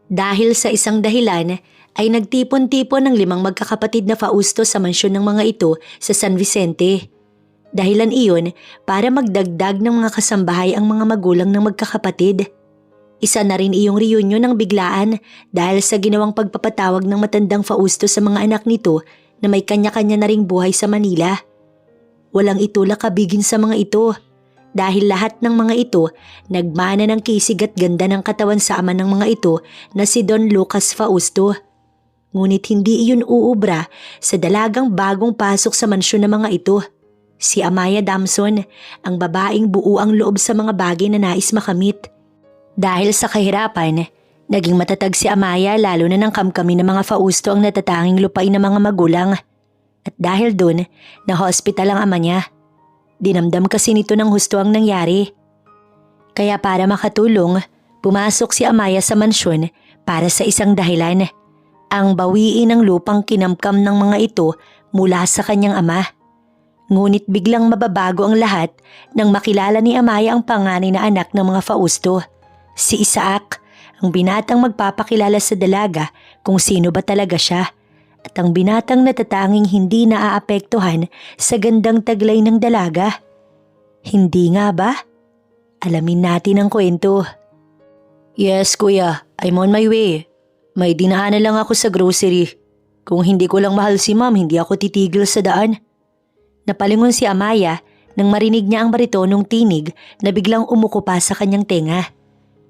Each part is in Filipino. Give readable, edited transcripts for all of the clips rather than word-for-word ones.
Dahil sa isang dahilan ay nagtipon-tipon ng 5 magkakapatid na Fausto sa mansyon ng mga ito sa San Vicente. Dahilan iyon para magdagdag ng mga kasambahay ang mga magulang ng magkakapatid. Isa na rin iyong reunion ng biglaan dahil sa ginawang pagpapatawag ng matandang Fausto sa mga anak nito na may kanya-kanya na ring buhay sa Manila. Walang itulak kabigin sa mga ito dahil lahat ng mga ito nagmana ng kisig at ganda ng katawan sa ama ng mga ito na si Don Lucas Fausto. Ngunit hindi iyon uubra sa dalagang bagong pasok sa mansyon ng mga ito. Si Amaya Damson, ang babaeng buo ang loob sa mga bagay na nais makamit. Dahil sa kahirapan, naging matatag si Amaya lalo na ng kamkami ng mga Fausto ang natatanging lupain ng mga magulang. At dahil dun, na-hospital ang ama niya. Dinamdam kasi nito ng husto ang nangyari. Kaya para makatulong, pumasok si Amaya sa mansyon para sa isang dahilan. Ang bawiin ng lupang kinamkam ng mga ito mula sa kanyang ama. Ngunit biglang mababago ang lahat nang makilala ni Amaya ang panganay na anak ng mga Fausto. Si Isaac, ang binatang magpapakilala sa dalaga kung sino ba talaga siya. At ang binatang natatanging hindi naaapektuhan sa gandang taglay ng dalaga. Hindi nga ba? Alamin natin ang kwento. Yes, kuya. I'm on my way. May dinaanan lang ako sa grocery. Kung hindi ko lang mahal si ma'am, hindi ako titigil sa daan. Napalingon si Amaya nang marinig niya ang baritonong tinig na biglang umuko pa sa kanyang tenga.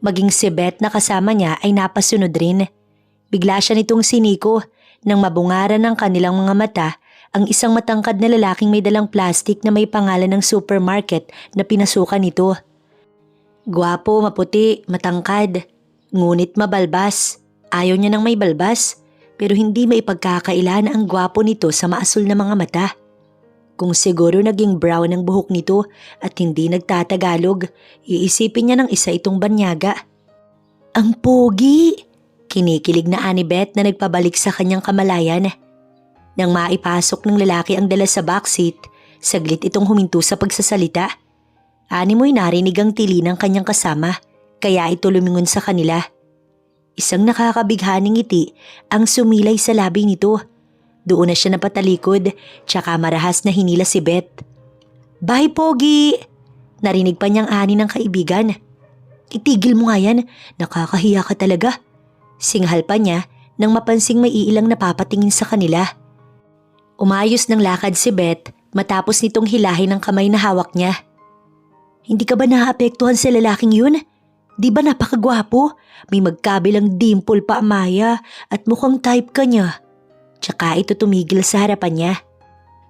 Maging si Beth na kasama niya ay napasunod rin. Bigla siya nitong siniko nang mabungaran ng kanilang mga mata ang isang matangkad na lalaking may dalang plastik na may pangalan ng supermarket na pinasukan nito. Gwapo, maputi, matangkad, ngunit mabalbas. Ayaw niya ng may balbas, pero hindi maipagkakaila na ang gwapo nito sa maasul na mga mata. Kung siguro naging brown ang buhok nito at hindi nagtatagalog, iisipin niya ng isa itong banyaga. Ang pogi! Kinikilig na ani Beth na nagpabalik sa kanyang kamalayan. Nang maipasok ng lalaki ang dala sa backseat, saglit itong huminto sa pagsasalita. Ani mo'y narinig ang tili ng kanyang kasama, kaya ito lumingon sa kanila. Isang nakakabighaning ngiti ang sumilay sa labi nito. Doon na siya napatalikod, tsaka marahas na hinila si Beth. Bye, Pogi! Narinig pa niyang ani ng kaibigan. Itigil mo nga yan, nakakahiya ka talaga. Singhal pa niya nang mapansing may iilang napapatingin sa kanila. Umayos ng lakad si Beth matapos nitong hilahin ng kamay na hawak niya. Hindi ka ba naaapektuhan sa lalaking yun? Di ba napakagwapo? May magkabilang dimple pa, Amaya, at mukhang type ka niya. Tsaka ito tumigil sa harapan niya.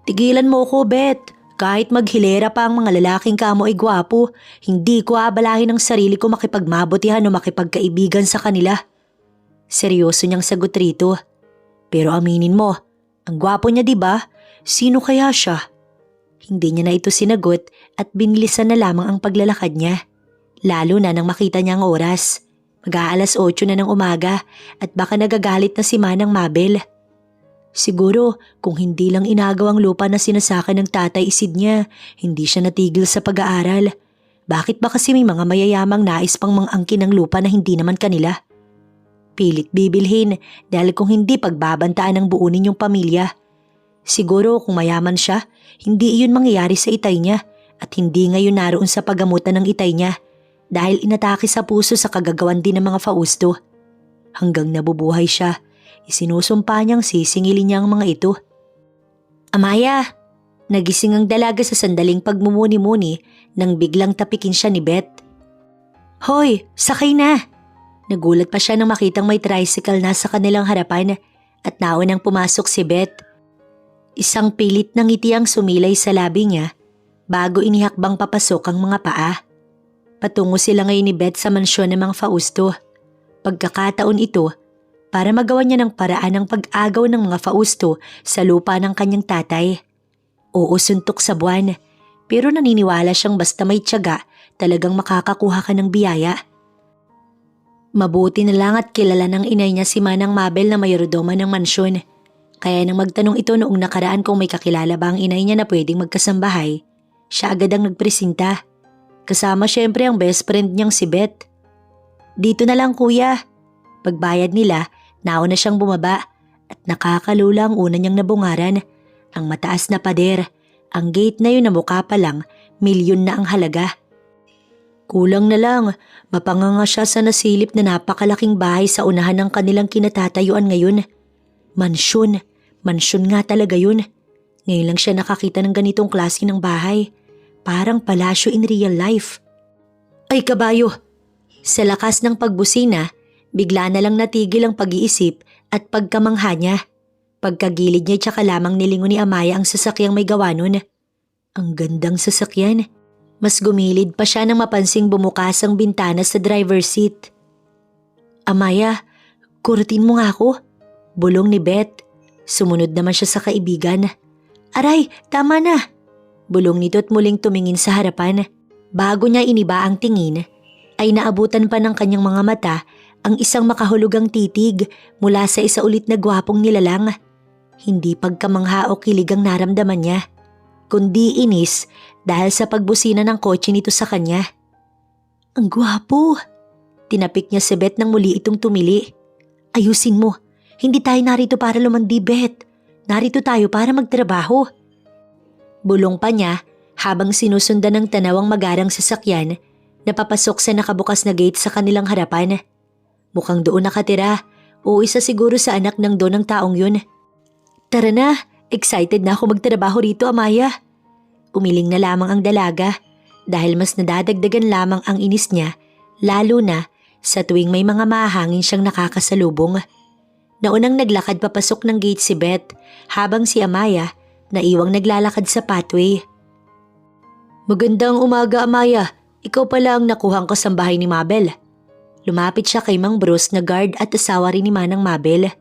Tigilan mo ko, Beth. Kahit maghilera pa ang mga lalaking kamo ay gwapo, hindi ko aabalahin ang sarili ko makipagmabutihan o makipagkaibigan sa kanila. Seryoso niyang sagot rito. Pero aminin mo, ang gwapo niya diba? Sino kaya siya? Hindi niya na ito sinagot at binilisan na lamang ang paglalakad niya. Lalo na nang makita niya ang oras. Mag-aalas 8 na ng umaga at baka nagagalit na si Manang Mabel. Siguro kung hindi lang inagawang lupa na sinasaka ng tatay isid niya, hindi siya natigil sa pag-aaral. Bakit ba kasi may mga mayayamang nais pang mangangkin ng lupa na hindi naman kanila? Pilit bibilhin dahil kung hindi pagbabantaan ng buo ninyong pamilya. Siguro kung mayaman siya, hindi iyon mangyayari sa itay niya at hindi ngayon naroon sa paggamutan ng itay niya dahil inatake sa puso sa kagagawan din ng mga Fausto. Hanggang nabubuhay siya, isinusumpa niyang sisingilin niya ang mga ito. Amaya! Nagising ang dalaga sa sandaling pagmumuni-muni nang biglang tapikin siya ni Beth. Hoy! Sakay na! Nagulat pa siya nang makitang may tricycle na sa kanilang harapan at naunang pumasok si Beth. Isang pilit na ngiti ang sumilay sa labi niya bago inihakbang papasok ang mga paa. Patungo sila ngayon ni Beth sa mansyon ng mga Fausto. Pagkakataon ito para magawa niya ng paraan ng pag-agaw ng mga Fausto sa lupa ng kanyang tatay. Oo, suntok sa buwan, pero naniniwala siyang basta may tiyaga talagang makakakuha ka ng biyaya. Mabuti na lang at kilala ng inay niya si Manang Mabel na mayordoma ng mansyon. Kaya nang magtanong ito noong nakaraan kung may kakilala ba ang inay niya na pwedeng magkasambahay, siya agad ang nagpresinta. Kasama syempre ang best friend niyang si Beth. Dito na lang kuya. Pagbayad nila, nauna siyang bumaba at nakakalula ang una niyang nabungaran. Ang mataas na pader, ang gate na yun na mukha pa lang, milyon na ang halaga. Kulang na lang, mapanganga siya sa nasilip na napakalaking bahay sa unahan ng kanilang kinatatayuan ngayon. Mansyon, mansyon nga talaga yun. Ngayon lang siya nakakita ng ganitong klase ng bahay. Parang palasyo in real life. Ay kabayo! Sa lakas ng pagbusina, bigla na lang natigil ang pag-iisip at pagkamangha niya. Pagkagilid niya tsaka lamang nilingon ni Amaya ang sasakyang may gawa nun. Ang gandang sasakyan. Mas gumilid pa siya nang mapansing bumukas ang bintana sa driver's seat. Amaya, kurutin mo nga ako. Bulong ni Beth. Sumunod naman siya sa kaibigan. Aray, tama na. Bulong nito at muling tumingin sa harapan. Bago niya iniba ang tingin, ay naabutan pa ng kanyang mga mata ang isang makahulugang titig mula sa isa ulit na gwapong nilalang. Hindi pagkamangha o kilig ang naramdaman niya, kundi inis dahil sa pagbusina ng kotse nito sa kanya. Ang gwapo! Tinapik niya si Beth nang muli itong tumili. Ayusin mo, hindi tayo narito para lumandi, Beth. Narito tayo para magtrabaho. Bulong pa niya habang sinusundan ng tanawang magarang sasakyan na papasok sa nakabukas na gate sa kanilang harapan. Mukhang doon nakatira o isa siguro sa anak ng doon ng taong yun. Tara na, excited na ako magtrabaho rito, Amaya. Umiling na lamang ang dalaga dahil mas nadadagdagan lamang ang inis niya, lalo na sa tuwing may mga mahangin siyang nakakasalubong. Naunang naglakad papasok ng gate si Beth habang si Amaya naiwang naglalakad sa pathway. Magandang umaga, Amaya. Ikaw pala ang nakuhang kasambahay ni Mabel. Lumapit siya kay Mang Bruce na guard at asawa rin ni Manang Mabel.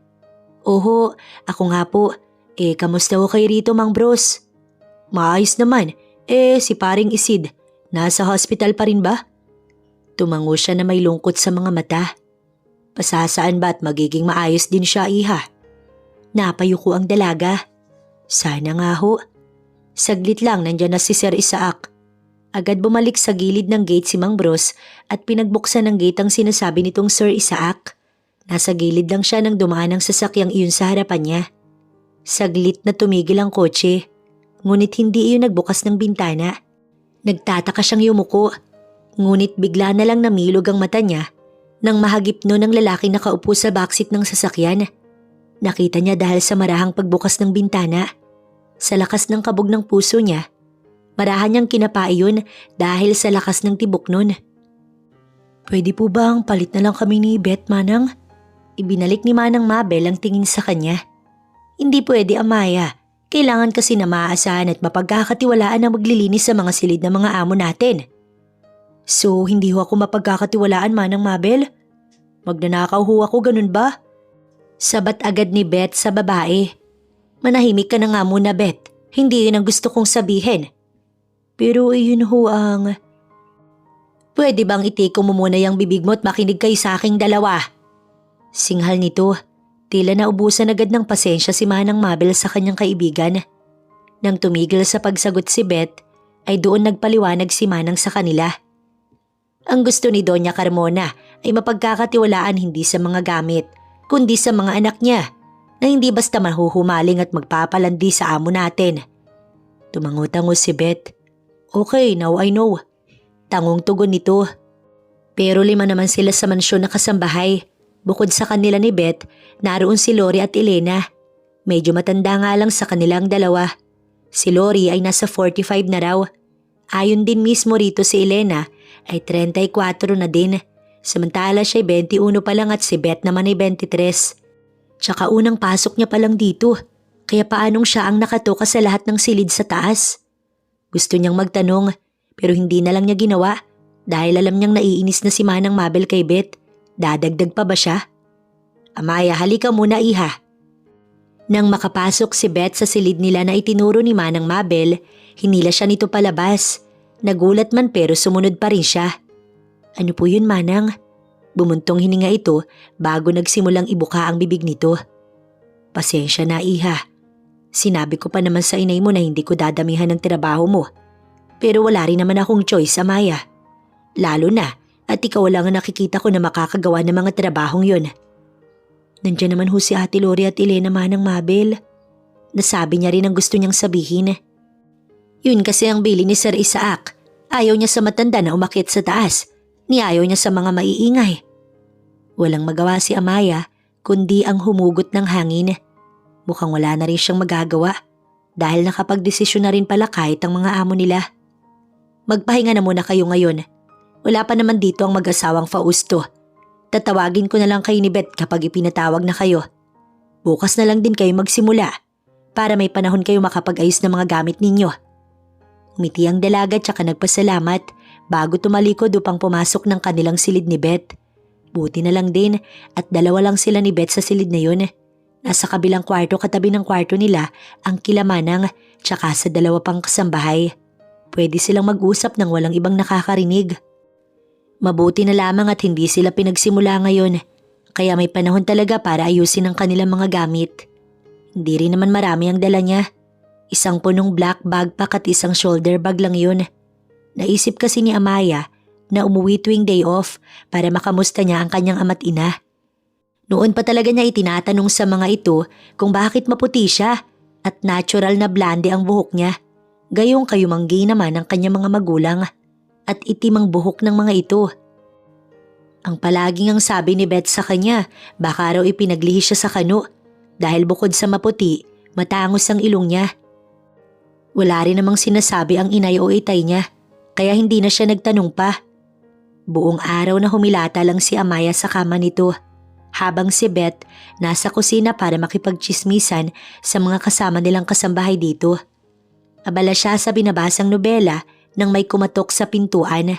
Oho, ako nga po. Kamusta ho kayo rito, Mang Bruce? Maayos naman. Si paring Isid, nasa hospital pa rin ba? Tumango siya na may lungkot sa mga mata. Pasasaan ba at magiging maayos din siya, iha? Napayuko ang dalaga. Sana nga ho. Saglit lang nandyan na si Sir Isaac. Agad bumalik sa gilid ng gate si Mang Bruce at pinagbuksan ng gate ang sinasabi nitong Sir Isaac. Nasa gilid lang siya nang dumaan ang sasakyang iyon sa harapan niya. Saglit na tumigil ang kotse, ngunit hindi iyon nagbukas ng bintana. Nagtataka siyang yumuko, ngunit bigla na lang namilog ang mata niya nang mahagip no ng lalaking nakaupo sa backseat ng sasakyan. Nakita niya dahil sa marahang pagbukas ng bintana. Sa lakas ng kabog ng puso niya, marahan niyang kinapa iyon dahil sa lakas ng tibok nun. Pwede po bang palit na lang kami ni Beth, Manang? Ibinalik ni Manang Mabel ang tingin sa kanya. Hindi pwede, Amaya. Kailangan kasi na maaasahan at mapagkakatiwalaan ang maglilinis sa mga silid na mga amo natin. So, hindi ho ako mapagkakatiwalaan, Manang Mabel? Magnanakaw ho ako, ganun ba? Sabat agad ni Beth sa babae. Manahimik ka na nga muna, Beth. Hindi yun ang gusto kong sabihin. Pero yun ho ang... Pwede bang itiko mo muna yung bibig mo at makinig kayo sa aking dalawa? Singhal nito, tila naubusan agad ng pasensya si Manang Mabel sa kanyang kaibigan. Nang tumigil sa pagsagot si Beth, ay doon nagpaliwanag si Manang sa kanila. Ang gusto ni Doña Carmona ay mapagkakatiwalaan hindi sa mga gamit, kundi sa mga anak niya, na hindi basta mahuhumaling at magpapalandi sa amo natin. Tumango-tango si Beth. Okay, now I know. Tangong tugon nito. Pero 5 naman sila sa mansyon na kasambahay. Bukod sa kanila ni Beth, naroon si Lori at Elena. Medyo matanda nga lang sa kanilang dalawa. Si Lori ay nasa 45 na raw. Ayon din mismo rito si Elena ay 34 na din. Samantala siya ay 21 pa lang at si Beth naman ay 23. Tsaka unang pasok niya pa lang dito. Kaya paanong siya ang nakatoka sa lahat ng silid sa taas? Gusto niyang magtanong pero hindi na lang niya ginawa dahil alam niyang naiinis na si Manang Mabel kay Beth. Dadagdag pa ba siya? Amaya, halika muna, iha. Nang makapasok si Beth sa silid nila na itinuro ni Manang Mabel, hinila siya nito palabas. Nagulat man pero sumunod pa rin siya. Ano po yun, Manang? Bumuntong hininga ito bago nagsimulang ibuka ang bibig nito. Pasensya na, iha. Sinabi ko pa naman sa inay mo na hindi ko dadamihan ng trabaho mo. Pero wala rin naman akong choice, Amaya. Lalo na at ikaw lang ang nakikita ko na makakagawa ng mga trabahong yun. Nandiyan naman ho si Ate Lori at Elena Manang Mabel. Nasabi niya rin ang gusto niyang sabihin. Yun kasi ang bili ni Sir Isaac. Ayaw niya sa matanda na umakyat sa taas. Niayaw niya sa mga maiingay. Walang magawa si Amaya kundi ang humugot ng hangin. Mukhang wala na rin siyang magagawa dahil nakapagdesisyon na rin pala kahit ang mga amo nila. Magpahinga na muna kayo ngayon. Wala pa naman dito ang mag-asawang Fausto. Tatawagin ko na lang kayo ni Beth kapag ipinatawag na kayo. Bukas na lang din kayo magsimula para may panahon kayo makapag-ayos ng mga gamit ninyo. Umiti ang dalaga tsaka nagpasalamat bago tumalikod upang pumasok ng kanilang silid ni Beth. Buti na lang din at dalawa lang sila ni Beth sa silid na yun. Nasa kabilang kwarto katabi ng kwarto nila ang kilamanang tsaka sa dalawa pang kasambahay. Pwede silang mag-usap nang walang ibang nakakarinig. Mabuti na lamang at hindi sila pinagsimula ngayon, kaya may panahon talaga para ayusin ang kanilang mga gamit. Hindi rin naman marami ang dala niya. Isang punong black backpack at isang shoulder bag lang yun. Naisip kasi ni Amaya na umuwi tuwing day off para makamusta niya ang kanyang ama't ina. Noon pa talaga niya itinatanong sa mga ito kung bakit maputi siya at natural na blonde ang buhok niya. Gayong kayumanggi naman ang kanyang mga magulang at itim ang buhok ng mga ito. Ang palaging ang sabi ni Beth sa kanya, baka raw ipinaglihi siya sa kano dahil bukod sa maputi, matangos ang ilong niya. Wala rin namang sinasabi ang inay o itay niya, kaya hindi na siya nagtanong pa. Buong araw na humilata lang si Amaya sa kama nito, habang si Beth nasa kusina para makipagchismisan sa mga kasama nilang kasambahay dito. Abala siya sa binabasang nobela nang may kumatok sa pintuan.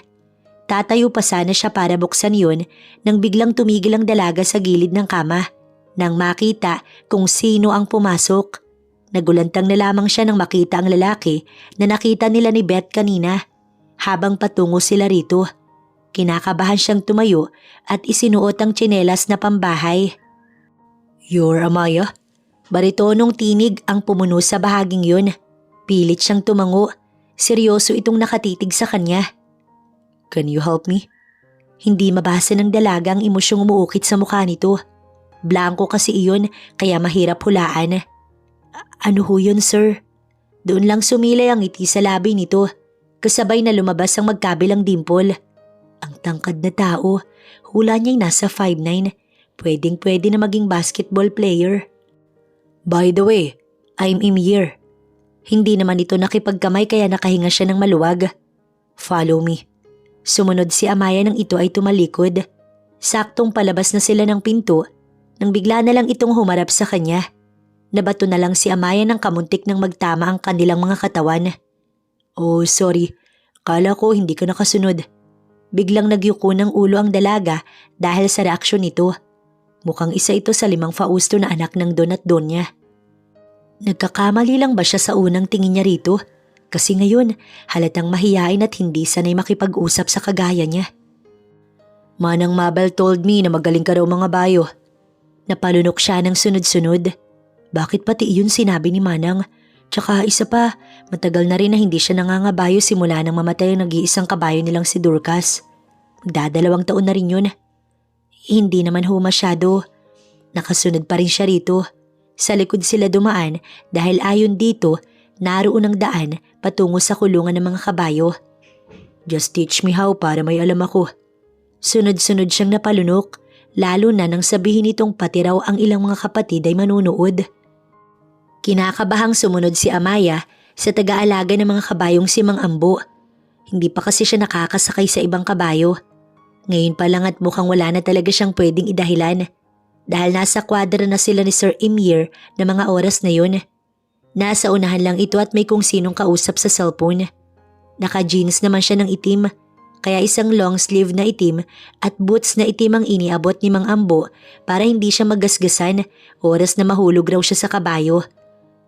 Tatayo pa sana siya para buksan yun nang biglang tumigil ang dalaga sa gilid ng kama nang makita kung sino ang pumasok. Nagulantang na lamang siya nang makita ang lalaki na nakita nila ni Beth kanina habang patungo sila rito. Kinakabahan siyang tumayo at isinuot ang tsinelas na pambahay. "You're Amaya?" Baritonong tinig ang pumuno sa bahaging yun. Pilit siyang tumango. Seryoso itong nakatitig sa kanya. "Can you help me?" Hindi mabasa ng dalaga ang emosyong umuukit sa mukha nito. Blanco kasi iyon kaya mahirap hulaan. "Ano ho yun, sir?" Doon lang sumilay ang ngiti sa labi nito. Kasabay na lumabas ang magkabilang dimple. Ang tangkad na tao. Hula niya'y nasa 5'9". Pwedeng-pwede na maging basketball player. "By the way, I'm Emir." Hindi naman ito nakipagkamay kaya nakahinga siya ng maluwag. "Follow me." Sumunod si Amaya nang ito ay tumalikod. Saktong palabas na sila ng pinto nang bigla na lang itong humarap sa kanya. Nabato na lang si Amaya ng kamuntik nang magtama ang kanilang mga katawan. "Oh, sorry. Kala ko hindi ka nakasunod." Biglang nagyuko ng ulo ang dalaga dahil sa reaksyon nito. Mukhang isa ito sa 5 Fausto na anak ng Don at Donya. Nagkakamali lang ba siya sa unang tingin niya rito? Kasi ngayon, halatang mahiyain at hindi sanay makipag-usap sa kagaya niya. "Manang Mabel told me na magaling ka raw mga bayo." Napalunok siya ng sunod-sunod. Bakit pati iyon sinabi ni Manang? Tsaka isa pa, matagal na rin na hindi siya nangangabayo simula nang mamatay ang nag-iisang kabayo nilang si Dorcas. Magdadalawang taon na rin yun. Hindi naman ho masyado. Nakasunod pa rin siya rito. Sa likod sila dumaan dahil ayon dito, naroon ang daan patungo sa kulungan ng mga kabayo. "Just teach me how para may alam ako." Sunod-sunod siyang napalunok, lalo na nang sabihin nitong pati raw ang ilang mga kapatid ay manunood. Kinakabahang sumunod si Amaya sa taga-alaga ng mga kabayong si Mang Ambo. Hindi pa kasi siya nakakasakay sa ibang kabayo. Ngayon pa lang at mukhang wala na talaga siyang pwedeng idahilan. Dahil nasa kwadra na sila ni Sir Emir na mga oras na yun. Nasa unahan lang ito at may kung sinong kausap sa cellphone. Naka-jeans naman siya ng itim, kaya isang long sleeve na itim at boots na itim ang iniabot ni Mang Ambo para hindi siya magasgasan oras na mahulog raw siya sa kabayo.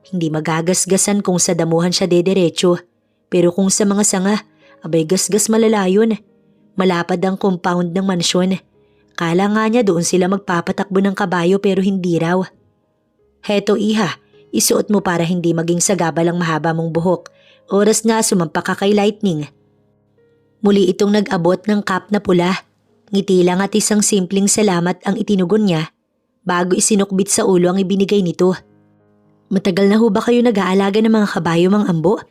Hindi magagasgasan kung sa damuhan siya dederecho, pero kung sa mga sanga, abay gasgas malala yun. Malapad ang compound ng mansyon. Kala nga niya doon sila magpapatakbo ng kabayo pero hindi raw. "Heto iha, isuot mo para hindi maging sagabal ang mahaba mong buhok. Oras na sumampak ka kay Lightning." Muli itong nag-abot ng cap na pula. Ngiti lang at isang simpleng salamat ang itinugon niya. bago isinukbit sa ulo ang ibinigay nito. Matagal na ho ba kayo nag-aalaga ng mga kabayo, Mang Ambo?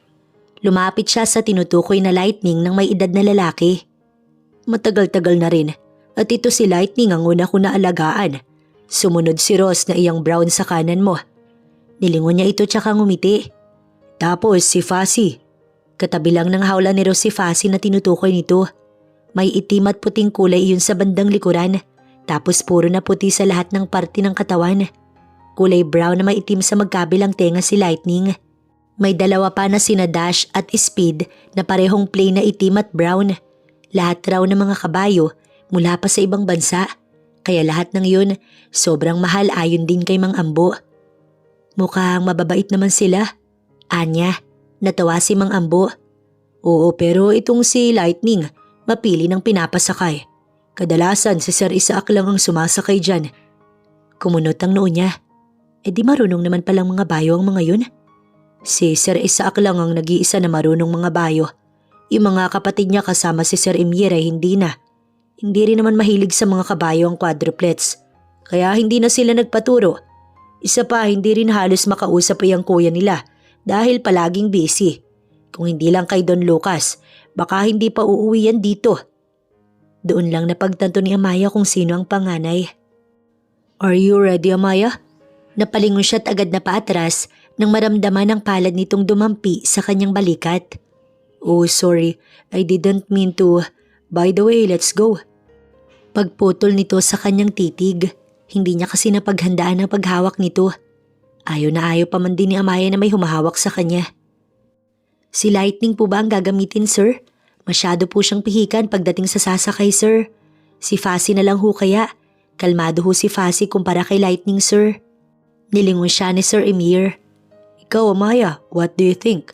Lumapit siya sa tinutukoy na Lightning ng may edad na lalaki. Matagal-tagal na rin at ito si Lightning ang una ko na alagaan. Sumunod si Ross na iyang brown sa kanan mo. Nilingon niya ito tsaka ngumiti. Tapos si Fuzzy. Katabi lang ng hawla ni Ross si Fuzzy na tinutukoy nito. May itim at puting kulay iyon sa bandang likuran. Tapos puro na puti sa lahat ng parte ng katawan. Kulay brown na may itim sa magkabilang tenga si Lightning. May dalawa pa na sina Dash at Speed na parehong plain na itim at brown. Lahat raw ng mga kabayo mula pa sa ibang bansa. Kaya lahat ng yun sobrang mahal ayon din kay Mang Ambo. Mukhang mababait naman sila. Anya, natawa si Mang Ambo. Oo, pero itong si Lightning, mapili ng pinapasakay. Kadalasan si Sir Isaac lang ang sumasakay dyan. Kumunot ang noo niya. E di marunong naman palang mga bayo ang mga yun. Si Sir Isaac lang ang nag-iisa na marunong mga bayo. Yung mga kapatid niya kasama si Sir Emir ay hindi na. Hindi rin naman mahilig sa mga kabayo ang quadruplets. Kaya hindi na sila nagpaturo. Isa pa, hindi rin halos makausap ay ang kuya nila dahil palaging busy. Kung hindi lang kay Don Lucas, baka hindi pa uuwi yan dito. Doon lang napagtanto ni Amaya kung sino ang panganay. Are you ready, Amaya? Napalingon siya at agad na paatras nang maramdaman ang palad nitong dumampi sa kanyang balikat. Oh, sorry. I didn't mean to. By the way, let's go. Pagputol nito sa kanyang titig, hindi niya kasi napaghandaan ang paghawak nito. Ayaw na ayaw pa man din ni Amaya na may humahawak sa kanya. Si Lightning po ba ang gagamitin, sir? Masyado po siyang pihikan pagdating sa sasakay, sir. Si Fuzzy na lang ho kaya. Kalmado ho si Fuzzy kumpara kay Lightning, sir. Nilingon siya ni Sir Emir. Ikaw, Amaya, what do you think?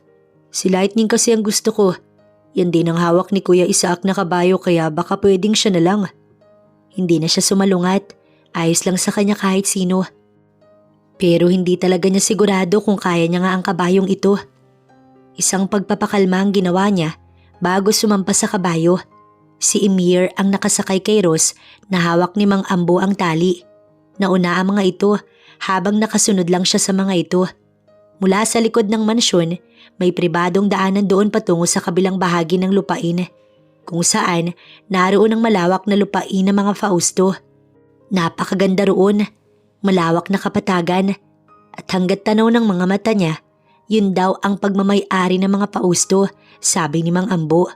Si Lightning kasi ang gusto ko. Yan din ang hawak ni Kuya Isaac na kabayo kaya baka pwedeng siya na lang. Hindi na siya sumalungat. Ayos lang sa kanya kahit sino. Pero hindi talaga niya sigurado kung kaya niya nga ang kabayong ito. Isang pagpapakalma ang ginawa niya bago sumampas sa kabayo. Si Emir ang nakasakay kay Ross na hawak ni Mang Ambo ang tali. Nauna ang mga ito habang nakasunod lang siya sa mga ito. Mula sa likod ng mansyon, may pribadong daanan doon patungo sa kabilang bahagi ng lupain, kung saan naroon ang malawak na lupain ng mga Fausto. Napakaganda roon, malawak na kapatagan, at hanggat tanaw ng mga mata niya, yun daw ang pagmamay-ari ng mga Fausto, sabi ni Mang Ambo.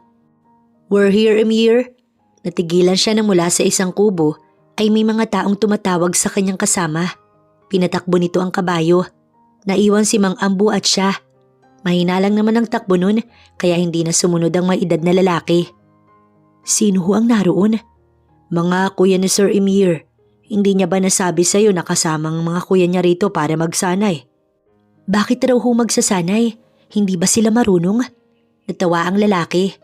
We're here, Emir. Natigilan siya na mula sa isang kubo ay may mga taong tumatawag sa kanyang kasama. Pinatakbo nito ang kabayo. Naiwan si Mang Ambo at siya. Mahina lang naman ang takbo nun kaya hindi na sumunod ang may edad na lalaki. Sino ho ang naroon? Mga kuya ni Sir Emir. Hindi niya ba nasabi sa'yo na kasama ang mga kuya niya rito para magsanay? Bakit raw ho magsasanay? Hindi ba sila marunong? Natawa ang lalaki.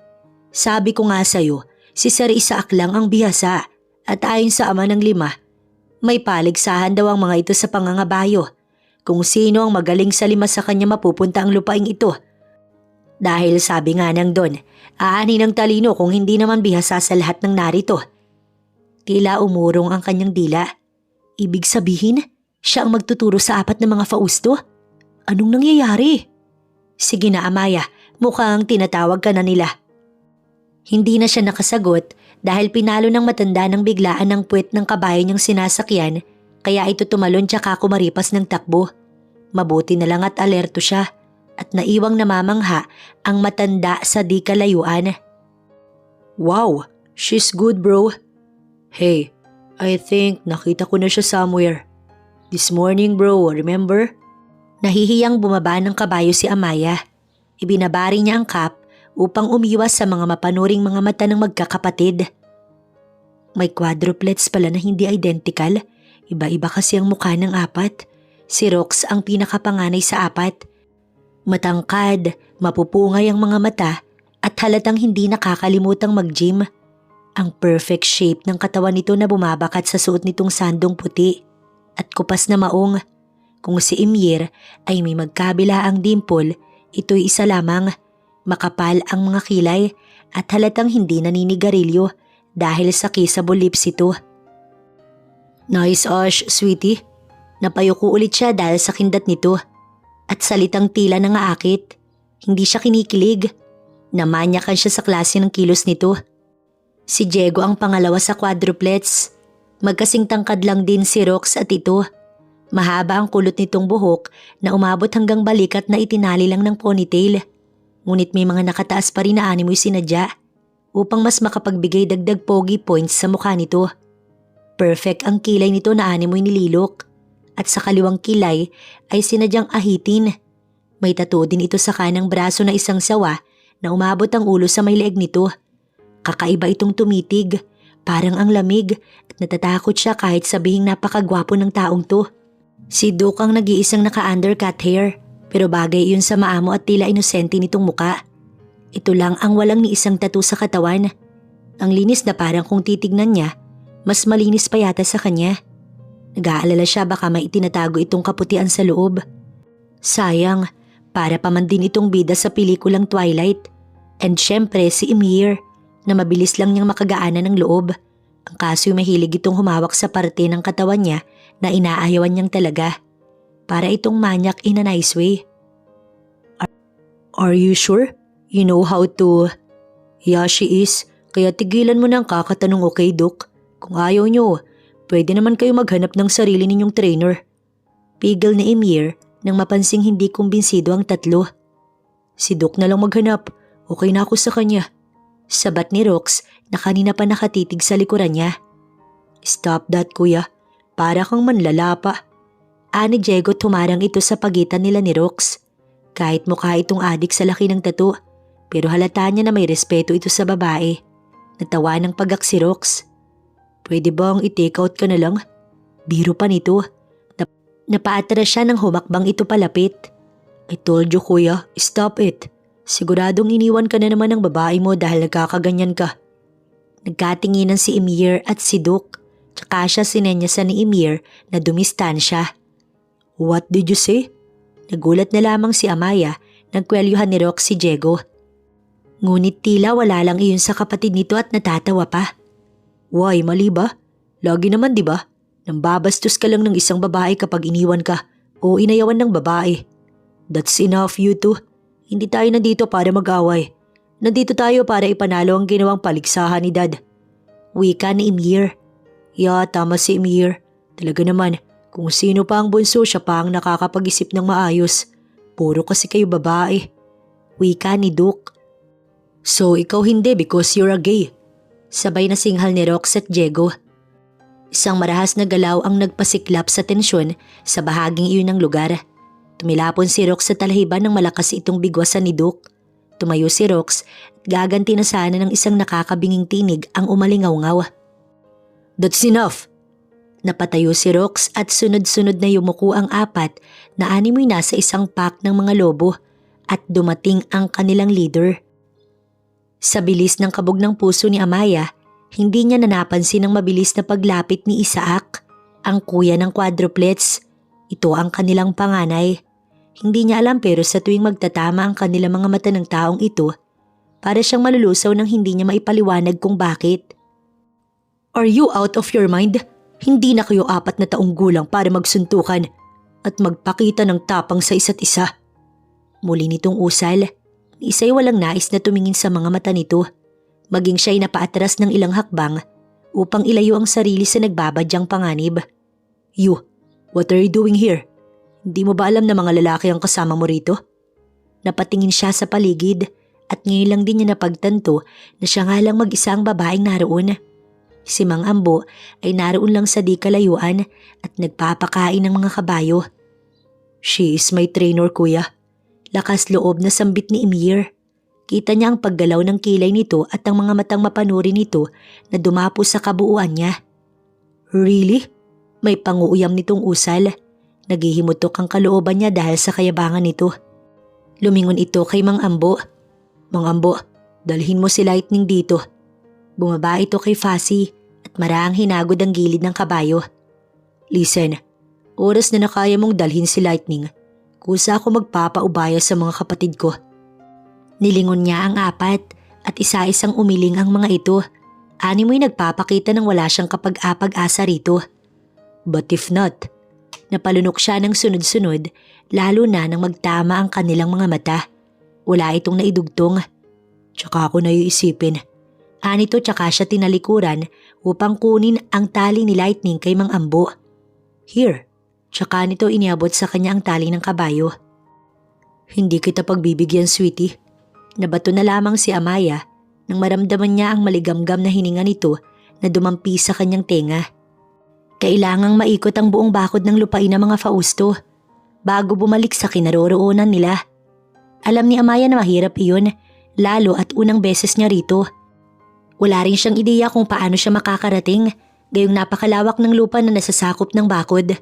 Sabi ko nga sa'yo, si Sir Isaac lang ang bihasa at ayon sa ama ng 5, may paligsahan daw ang mga ito sa pangangabayo. Kung sino ang magaling sa 5 sa kanya mapupunta ang lupaing ito. Dahil sabi nga nang Don, aani ng talino kung hindi naman bihasa sa lahat ng narito. Tila umurong ang kanyang dila. Ibig sabihin, siya ang magtuturo sa 4 na mga Fausto? Anong nangyayari? Sige na, Amaya, mukhang tinatawag ka na nila. Hindi na siya nakasagot dahil pinalo ng matanda ng biglaan ng puwet ng kabayo niyang sinasakyan kaya ito tumalon tsaka kumaripas ng takbo. Mabuti na lang at alerto siya at naiwang namamangha ang matanda sa di kalayuan. Wow, she's good bro. Hey, I think nakita ko na siya somewhere. This morning bro, remember? Nahihiyang bumaba ng kabayo si Amaya. Ibinabari niya ang cap upang umiwas sa mga mapanuring mga mata ng magkakapatid. May quadruplets pala na hindi identical. Iba-iba kasi ang mukha ng 4. Si Rox ang pinakapanganay sa 4. Matangkad, mapupungay ang mga mata at halatang hindi nakakalimutang mag-gym. Ang perfect shape ng katawan nito na bumabakat sa suot nitong sandong puti at kupas na maong. Kung si Emir ay may magkabilaang dimple, ito'y isa lamang. Makapal ang mga kilay at halatang hindi naninigarilyo dahil sa kissable lips ito. Nice Ash, sweetie. Napayuko ulit siya dahil sa kindat nito. At salitang tila nangaakit. Hindi siya kinikilig. Namanyakan siya sa klase ng kilos nito. Si Diego ang pangalawa sa quadruplets. Magkasing tangkad lang din si Rox at ito. Mahaba ang kulot nitong buhok na umabot hanggang balikat na itinali lang ng ponytail. Ngunit may mga nakataas pa rin na animoy sinadya upang mas makapagbigay dagdag pogi points sa mukha nito. Perfect ang kilay nito na animoy nililok at sa kaliwang kilay ay sinadyang ahitin. May tattoo din ito sa kanang braso na isang sawa na umabot ang ulo sa may leeg nito. Kakaiba itong tumitig, parang ang lamig at natatakot siya kahit sabihing napakagwapo ng taong to. Si Duke ang nag-iisang naka-undercut hair pero bagay iyon sa maamo at tila inosente nitong muka. Ito lang ang walang ni isang tattoo sa katawan. Ang linis na parang kung titignan niya, mas malinis pa yata sa kanya. Nag-aalala siya baka may itinatago itong kaputian sa loob. Sayang, para pa man din itong bida sa pelikulang Twilight. And syempre si Ymir na mabilis lang niyang makagaanan ng loob. Ang kaso'y mahilig itong humawak sa parte ng katawan niya na inaayawan niyang talaga. Para itong manyak in a nice way. Are you sure? You know how to… Yeah, she is. Kaya tigilan mo ng kakatanong, okay, Doc? Kung ayaw niyo, pwede naman kayo maghanap ng sarili ninyong trainer. Pigil ni Ymir nang mapansing hindi kumbinsido ang tatlo. Si Doc na lang maghanap. Okay na ako sa kanya. Sabat ni Rox na kanina pa nakatitig sa likuran niya. Stop that, kuya. Para kang manlalapa. Ani Diego tumarang ito sa pagitan nila ni Rox. Kahit mukha itong adik sa laki ng tattoo, pero halata niya na may respeto ito sa babae. Natawa ng pagak si Rox. Pwede bang i-take out ka na lang? Biro pa nito. Napaatras siya nang humakbang ito palapit. I told you, kuya, stop it. Siguradong iniwan ka na naman ng babae mo dahil nagkakaganyan ka. Nagkatinginan si Ymir at si Duke. Tsaka siya sinenyasan ni Ymir na dumistansya. What did you say? Nagulat na lamang si Amaya nang kwelyuhan ni Rox si Diego. Ngunit tila wala lang iyon sa kapatid nito at natatawa pa. Why, mali ba? Lagi naman di ba? Nang babastos ka lang ng isang babae kapag iniwan ka o inayawan ng babae. That's enough, you two. Hindi tayo nandito para mag-away. Nandito tayo para ipanalo ang ginawang paligsahan ni Dad. Wika ni Ymir. Yeah, tama si Ymir. Talaga naman, kung sino pa ang bunso siya pa ang nakakapag-isip ng maayos. Puro kasi kayo babae. Wika ni Duke. So ikaw hindi because you're a gay. Sabay na singhal ni Rox at Diego. Isang marahas na galaw ang nagpasiklap sa tensyon sa bahaging iyon ng lugar. Tumilapon si Rox sa talahiban ng malakas itong bigwasan ni Duke. Tumayo si Rox at gaganti na sana ng isang nakakabinging tinig ang umalingaw-ngaw. That's enough! Napatayo si Rox at sunod-sunod na yumuko ang apat na animoy nasa isang pack ng mga lobo at dumating ang kanilang leader. Sa bilis ng kabog ng puso ni Amaya, hindi niya napansin ang mabilis na paglapit ni Isaac, ang kuya ng quadruplets. Ito ang kanilang panganay. Hindi niya alam pero sa tuwing magtatama ang kanilang mga mata ng taong ito, para siyang malulusaw nang hindi niya maipaliwanag kung bakit. Are you out of your mind? Hindi na kayo 4 na taong gulang para magsuntukan at magpakita ng tapang sa isa't isa. Muli nitong usal, isa'y walang nais na tumingin sa mga mata nito, maging siya'y napaatras ng ilang hakbang upang ilayo ang sarili sa nagbabadyang panganib. You, what are you doing here? Hindi mo ba alam na mga lalaki ang kasama mo rito? Napatingin siya sa paligid at ngayon lang din niya napagtanto na siya nga lang mag-isa ang babaeng naroon. Si Mang Ambo ay naroon lang sa di kalayuan at nagpapakain ng mga kabayo. She is my trainer, kuya. Lakas loob na sambit ni Ymir. Kita niya ang paggalaw ng kilay nito at ang mga matang mapanuri nito na dumapo sa kabuuan niya. Really? May panguuyam nitong usal. Naghihimutok ang kalooban niya dahil sa kayabangan nito. Lumingon ito kay Mang Ambo. Mang Ambo, dalhin mo si Lightning dito. Bumaba ito kay Fasi at maraang hinagod ang gilid ng kabayo. Listen, oras na nakaya mong dalhin si Lightning, kusa ako magpapaubaya sa mga kapatid ko. Nilingon niya ang apat at isa-isang umiling ang mga ito. Animoy nagpapakita ng wala siyang kapag-apag-asa rito. But if not, napalunok siya ng sunod-sunod lalo na nang magtama ang kanilang mga mata. Wala itong naidugtong. Tsaka ako naiisipin. Anito tsaka siya tinalikuran upang kunin ang tali ni Lightning kay Mang Ambo. Here, tsaka nito iniabot sa kanya ang tali ng kabayo. Hindi kita pagbibigyan, sweetie. Nabato na lamang si Amaya nang maramdaman niya ang maligamgam na hininga nito na dumampi sa kanyang tenga. Kailangang maikot ang buong bakod ng lupain ng mga Fausto bago bumalik sa kinaroroonan nila. Alam ni Amaya na mahirap iyon, lalo at unang beses niya rito. Wala rin siyang ideya kung paano siya makakarating, gayong napakalawak ng lupa na nasasakop ng bakod.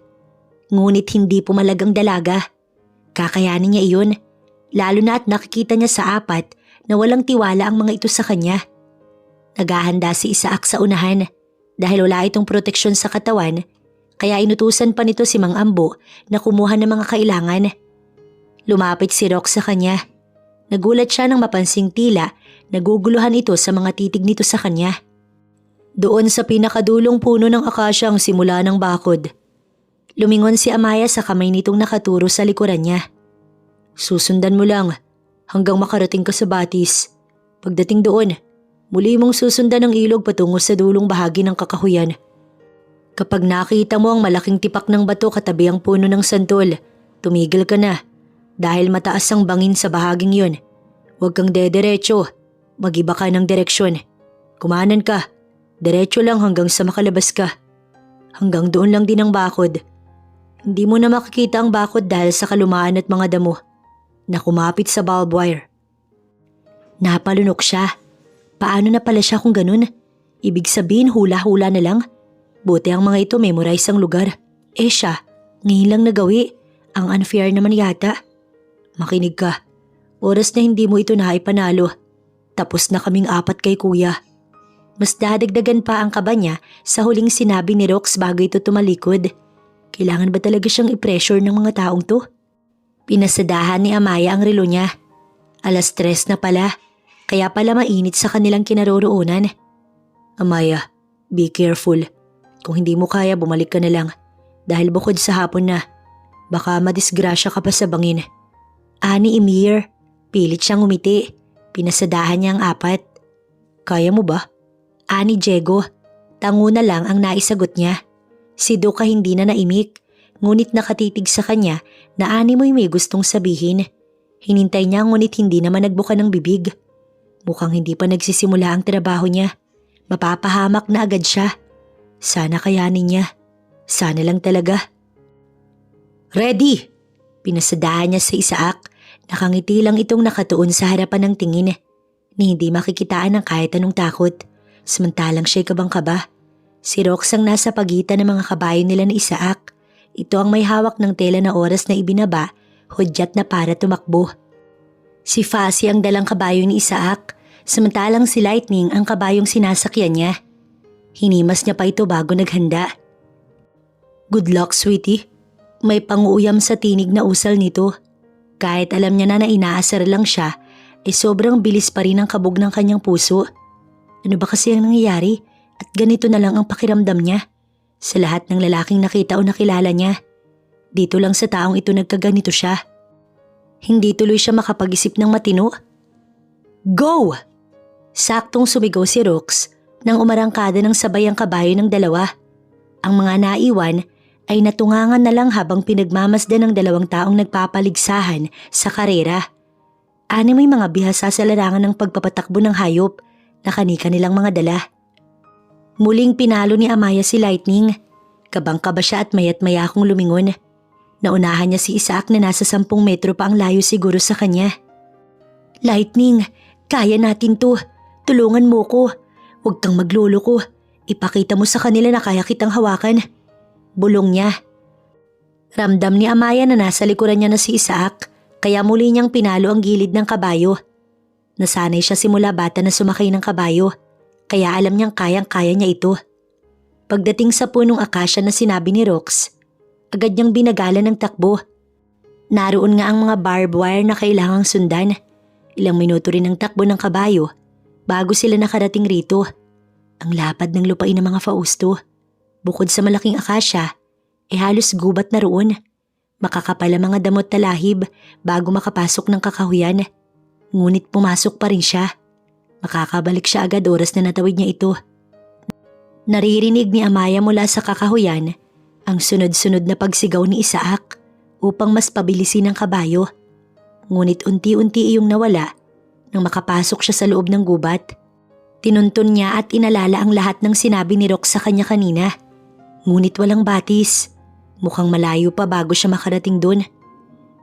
Ngunit hindi pumalagang dalaga. Kakayanin niya iyon, lalo na at nakikita niya sa apat na walang tiwala ang mga ito sa kanya. Naghahanda si Isaac sa unahan dahil wala itong proteksyon sa katawan, kaya inutusan pa nito si Mang Ambo na kumuha ng mga kailangan. Lumapit si Rox sa kanya. Nagulat siya nang mapansing tila naguguluhan ito sa mga titig nito sa kanya. Doon sa pinakadulong puno ng akasya ang simula ng bakod. Lumingon si Amaya sa kamay nitong nakaturo sa likuran niya. Susundan mo lang hanggang makarating ka sa batis. Pagdating doon, muli mong susundan ang ilog patungo sa dulong bahagi ng kakahuyan. Kapag nakita mo ang malaking tipak ng bato katabi ang puno ng santol, tumigil ka na dahil mataas ang bangin sa bahaging yun. Huwag kang dederecho, mag-iba ka ng direksyon. Kumanan ka, diretso lang hanggang sa makalabas ka. Hanggang doon lang din ang bakod. Hindi mo na makikita ang bakod dahil sa kalumaan at mga damo na kumapit sa barbed wire. Napalunok siya. Paano na pala siya kung ganun? Ibig sabihin hula-hula na lang? Buti ang mga ito memorize ang lugar. Siya, ngayon lang nagawi. Ang unfair naman yata. Makinig ka. Oras na hindi mo ito naipanalo. Tapos na kaming apat kay kuya. Mas dadagdagan pa ang kaba niya sa huling sinabi ni Rox bago ito tumalikod. Kailangan ba talaga siyang i-pressure ng mga taong to? Pinasadahan ni Amaya ang relo niya. 3:00 na pala. Kaya pala mainit sa kanilang kinaroroonan. Amaya, be careful. Kung hindi mo kaya, bumalik ka na lang. Dahil bukod sa hapon na, baka madisgrasya ka pa sa bangin. Ani Emir, pilit siyang umiti. Pinasadahan niya ang apat. Kaya mo ba? Ani Diego, tango na lang ang naisagot niya. Si Duka hindi na naimik, ngunit nakatitig sa kanya na ani mo'y may gustong sabihin. Hinintay niya ngunit hindi naman nagbuka ng bibig. Mukhang hindi pa nagsisimula ang trabaho niya. Mapapahamak na agad siya. Sana kayanin niya. Sana lang talaga. Ready! Pinasadahan niya sa Isaac. Nakangiti lang itong nakatuon sa harapan ng tingin. Ni hindi makikitaan ng kahit anong takot. Samantalang siya'y kabang-kaba. Si Rox ang nasa pagitan ng mga kabayo nila ni Isaac. Ito ang may hawak ng tela na oras na ibinaba, hudyat na para tumakbo. Si Fasi ang dalang kabayo ni Isaac, samantalang si Lightning ang kabayong sinasakyan niya. Hinimas niya pa ito bago naghanda. Good luck, sweetie. May panguuyam sa tinig na usal nito. Kahit alam niya na inaasar lang siya, sobrang bilis pa rin ang kabog ng kanyang puso. Ano ba kasi ang nangyayari? At ganito na lang ang pakiramdam niya. Sa lahat ng lalaking nakita o nakilala niya. Dito lang sa taong ito nagkaganito siya. Hindi tuloy siya makapag-isip ng matino. Go! Saktong sumigaw si Rox nang umarangkada ng sabay ang kabayo ng dalawa. Ang mga naiwan ay natungangan na lang habang pinagmamasdan ng dalawang taong nagpapaligsahan sa karera. Ani may mga bihasa sa larangan ng pagpapatakbo ng hayop na kanika nilang mga dala. Muling pinalo ni Amaya si Lightning. Kabang-kaba siya at mayat-maya akong lumingon. Naunahan niya si Isaac na nasa 10 metro pa ang layo siguro sa kanya. Lightning, kaya natin to. Tulungan mo ko. Huwag kang magluloko. Ipakita mo sa kanila na kaya kitang hawakan. Bulong niya. Ramdam ni Amaya na nasa likuran niya na si Isaac, kaya muli niyang pinalo ang gilid ng kabayo. Nasanay siya simula bata na sumakay ng kabayo, kaya alam niyang kayang-kaya niya ito. Pagdating sa punong akasya na sinabi ni Rox, agad niyang binagalan ng takbo. Naroon nga ang mga barbed wire na kailangang sundan. Ilang minuto rin ang takbo ng kabayo bago sila nakarating rito. Ang lapad ng lupain ng mga Fausto. Bukod sa malaking akasya, halos gubat na roon. Makakapal ang mga damot na lahib bago makapasok ng kakahuyan. Ngunit pumasok pa rin siya. Makakabalik siya agad oras na natawid niya ito. Naririnig ni Amaya mula sa kakahuyan ang sunod-sunod na pagsigaw ni Isaac upang mas pabilisin ang kabayo. Ngunit unti-unti iyong nawala nang makapasok siya sa loob ng gubat. Tinuntun niya at inalala ang lahat ng sinabi ni Rox sa kanya kanina. Ngunit walang batis. Mukhang malayo pa bago siya makarating doon.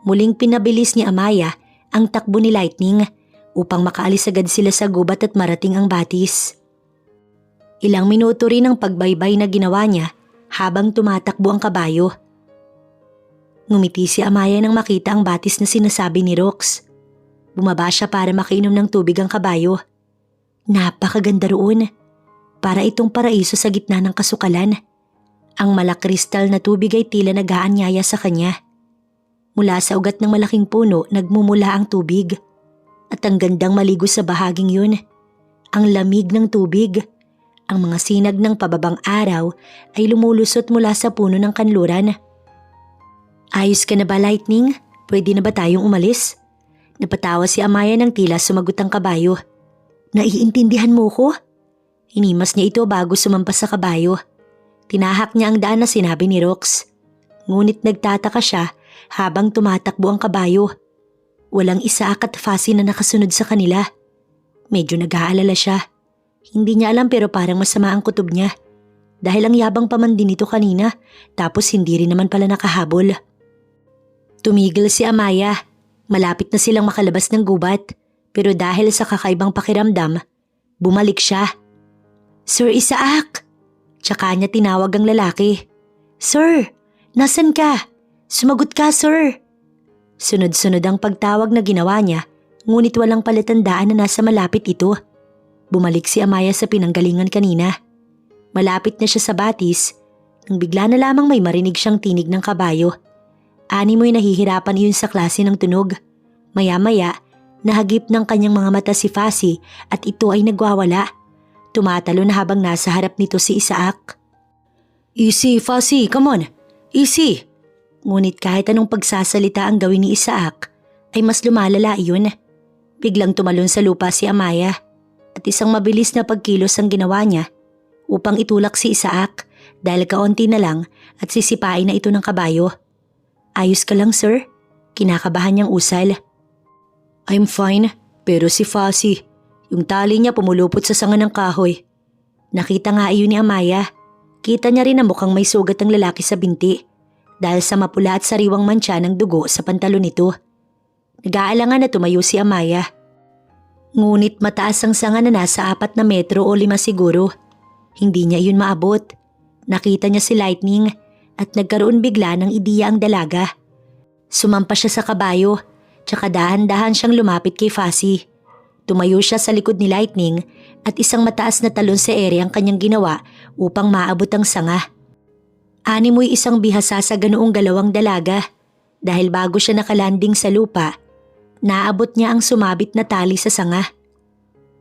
Muling pinabilis ni Amaya ang takbo ni Lightning upang makaalis agad sila sa gubat at marating ang batis. Ilang minuto rin ang pagbaybay na ginawa niya habang tumatakbo ang kabayo. Ngumiti si Amaya nang makita ang batis na sinasabi ni Rox. Bumaba siya para makainom ng tubig ang kabayo. Napakaganda roon. Para itong paraiso sa gitna ng kasukalan. Ang malakristal na tubig ay tila nag-aanyaya sa kanya. Mula sa ugat ng malaking puno nagmumula ang tubig. At ang gandang maligo sa bahaging yun. Ang lamig ng tubig. Ang mga sinag ng pababang araw ay lumulusot mula sa puno ng kanluran. Ayos ka na ba, Lightning? Pwede na ba tayong umalis? Napatawa si Amaya nang tila sumagot ang kabayo. Naiintindihan mo ko? Hinimas niya ito bago sumampas sa kabayo. Tinahak niya ang daan na sinabi ni Rox. Ngunit nagtataka siya habang tumatakbo ang kabayo. Walang Isaac at Fasi na nakasunod sa kanila. Medyo nag-aalala siya. Hindi niya alam pero parang masama ang kutob niya. Dahil ang yabang pa man din ito kanina tapos hindi rin naman pala nakahabol. Tumigil si Amaya. Malapit na silang makalabas ng gubat. Pero dahil sa kakaibang pakiramdam, bumalik siya. Sir Isaac! Tsaka niya tinawag ang lalaki. Sir! Nasan ka? Sumagot ka, sir! Sunod-sunod ang pagtawag na ginawa niya, ngunit walang palatandaan na nasa malapit ito. Bumalik si Amaya sa pinanggalingan kanina. Malapit na siya sa batis, nang bigla na lamang may marinig siyang tinig ng kabayo. Animoy nahihirapan iyon sa klase ng tunog. Maya-maya, nahagip ng kanyang mga mata si Fasi at ito ay nagwawala. Tumatalo na habang nasa harap nito si Isaac. Easy, Fasi, come on. Easy. Ngunit kahit anong pagsasalita ang gawin ni Isaac, ay mas lumalala iyon. Biglang tumalon sa lupa si Amaya at isang mabilis na pagkilos ang ginawa niya upang itulak si Isaac dahil kaunti na lang at sisipain na ito ng kabayo. Ayos ka lang, sir? Kinakabahan niyang usal. I'm fine, pero si Fasi, yung tali niya pumulupot sa sanga ng kahoy. Nakita nga iyon ni Amaya. Kita niya rin na mukhang may sugat ang lalaki sa binti dahil sa mapula at sariwang mantsa ng dugo sa pantalon nito. Nag-aalangan na tumayo si Amaya. Ngunit mataas ang sanga na nasa 4 na metro o 5 siguro. Hindi niya iyon maabot. Nakita niya si Lightning at nagkaroon bigla ng ideya ang dalaga. Sumampa siya sa kabayo. Tsaka dahan-dahan siyang lumapit kay Fasi. Tumayo siya sa likod ni Lightning at isang mataas na talon sa ere ang kanyang ginawa upang maabot ang sanga. Animoy isang bihasa sa ganoong galawang dalaga dahil bago siya nakalanding sa lupa, naabot niya ang sumabit na tali sa sanga.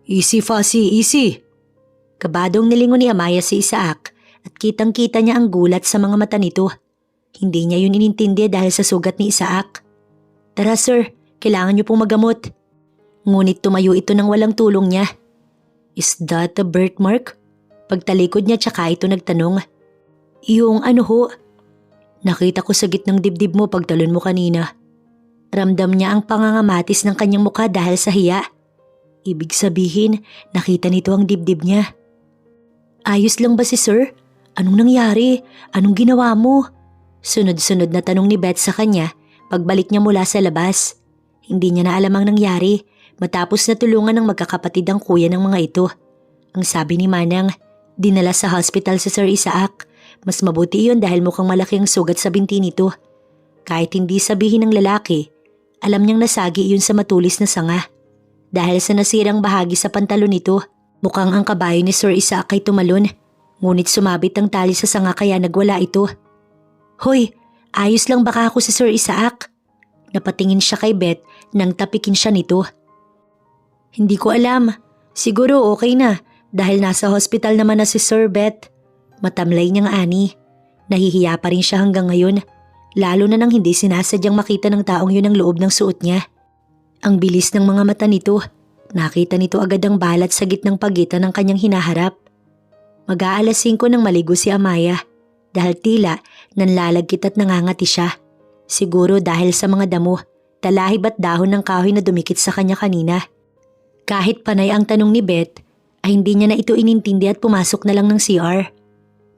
Easy, Fasi, easy! Kabadong nilingon ni Amaya si Isaac at kitang-kita niya ang gulat sa mga mata nito. Hindi niya yun inintindi dahil sa sugat ni Isaac. Tara sir, kailangan niyo pong magamot. Ngunit tumayo ito nang walang tulong niya. Is that a birthmark? Pagtalikod niya tsaka ito nagtanong. Yung ano ho? Nakita ko sa gitnang dibdib mo pagtalon mo kanina. Ramdam niya ang pangangamatis ng kanyang mukha dahil sa hiya. Ibig sabihin, nakita nito ang dibdib niya. Ayos lang ba si sir? Anong nangyari? Anong ginawa mo? Sunod-sunod na tanong ni Beth sa kanya pagbalik niya mula sa labas. Hindi niya na alam ang nangyari matapos na tulungan ng magkakapatid ang kuya ng mga ito. Ang sabi ni Manang, dinala sa hospital si Sir Isaac. Mas mabuti iyon dahil mukhang malaki ang sugat sa binti nito. Kahit hindi sabihin ng lalaki, alam niyang nasagi iyon sa matulis na sanga. Dahil sa nasirang bahagi sa pantalon nito, mukhang ang kabayo ni Sir Isaac ay tumalon. Ngunit sumabit ang tali sa sanga kaya nagwala ito. Hoy, ayos lang baka ako si Sir Isaac? Napatingin siya kay Beth nang tapikin siya nito. Hindi ko alam. Siguro okay na dahil nasa hospital naman na si Sir Beth. Matamlay niyang ani. Nahihiya pa rin siya hanggang ngayon, lalo na nang hindi sinasadyang makita ng taong yun ang loob ng suot niya. Ang bilis ng mga mata nito, nakita nito agad ang balat sa gitnang pagitan ng kanyang hinaharap. Mag-aalas 5 nang maligo si Amaya dahil tila nanlalagkit at nangangati siya. Siguro dahil sa mga damo, talahib at dahon ng kahoy na dumikit sa kanya kanina. Kahit panay ang tanong ni Beth, ay hindi niya na ito inintindi at pumasok na lang ng CR.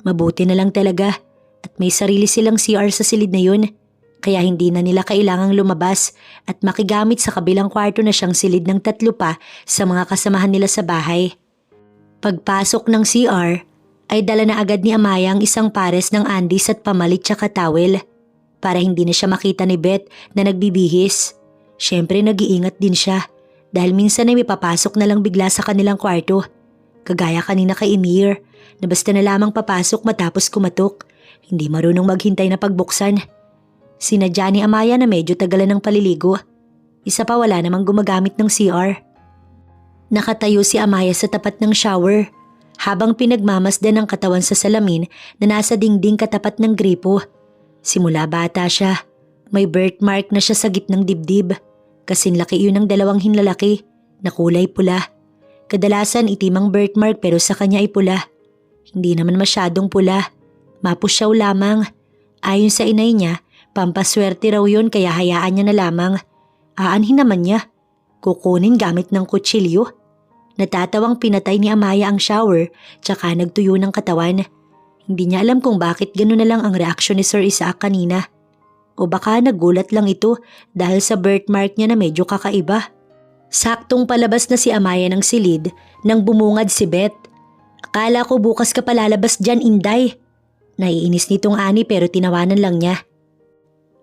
Mabuti na lang talaga at may sarili silang CR sa silid na yun, kaya hindi na nila kailangang lumabas at makigamit sa kabilang kwarto na siyang silid ng 3 pa sa mga kasamahan nila sa bahay. Pagpasok ng CR, ay dala na agad ni Amaya ang isang pares ng undies at pamalit tsaka towel para hindi na siya makita ni Beth na nagbibihis. Siyempre nag-iingat din siya dahil minsan ay may papasok na lang bigla sa kanilang kwarto. Kagaya kanina kay Emir na basta na lamang papasok matapos kumatok, hindi marunong maghintay na pagbuksan. Sinadya ni Amaya na medyo tagalan ng paliligo. Isa pa wala namang gumagamit ng CR. Nakatayo si Amaya sa tapat ng shower habang pinagmamasdan ang katawan sa salamin na nasa dingding katapat ng gripo. Simula bata siya, may birthmark na siya sa gitnang dibdib. Kasing laki yun ng 2 hinlalaki na kulay pula. Kadalasan itim ang birthmark pero sa kanya ay pula. Hindi naman masyadong pula. Mapusyaw lamang. Ayon sa inay niya, pampaswerte raw yun kaya hayaan niya na lamang. Aanhin naman niya. Kukunin gamit ng kutsilyo. Natatawang pinatay ni Amaya ang shower tsaka nagtuyo ng katawan. Hindi niya alam kung bakit gano'n na lang ang reaksyon ni Sir Isaac kanina. O baka nagulat lang ito dahil sa birthmark niya na medyo kakaiba. Saktong palabas na si Amaya ng silid nang bumungad si Beth. Akala ko bukas ka palalabas dyan, Inday. Naiinis nitong Ani pero tinawanan lang niya.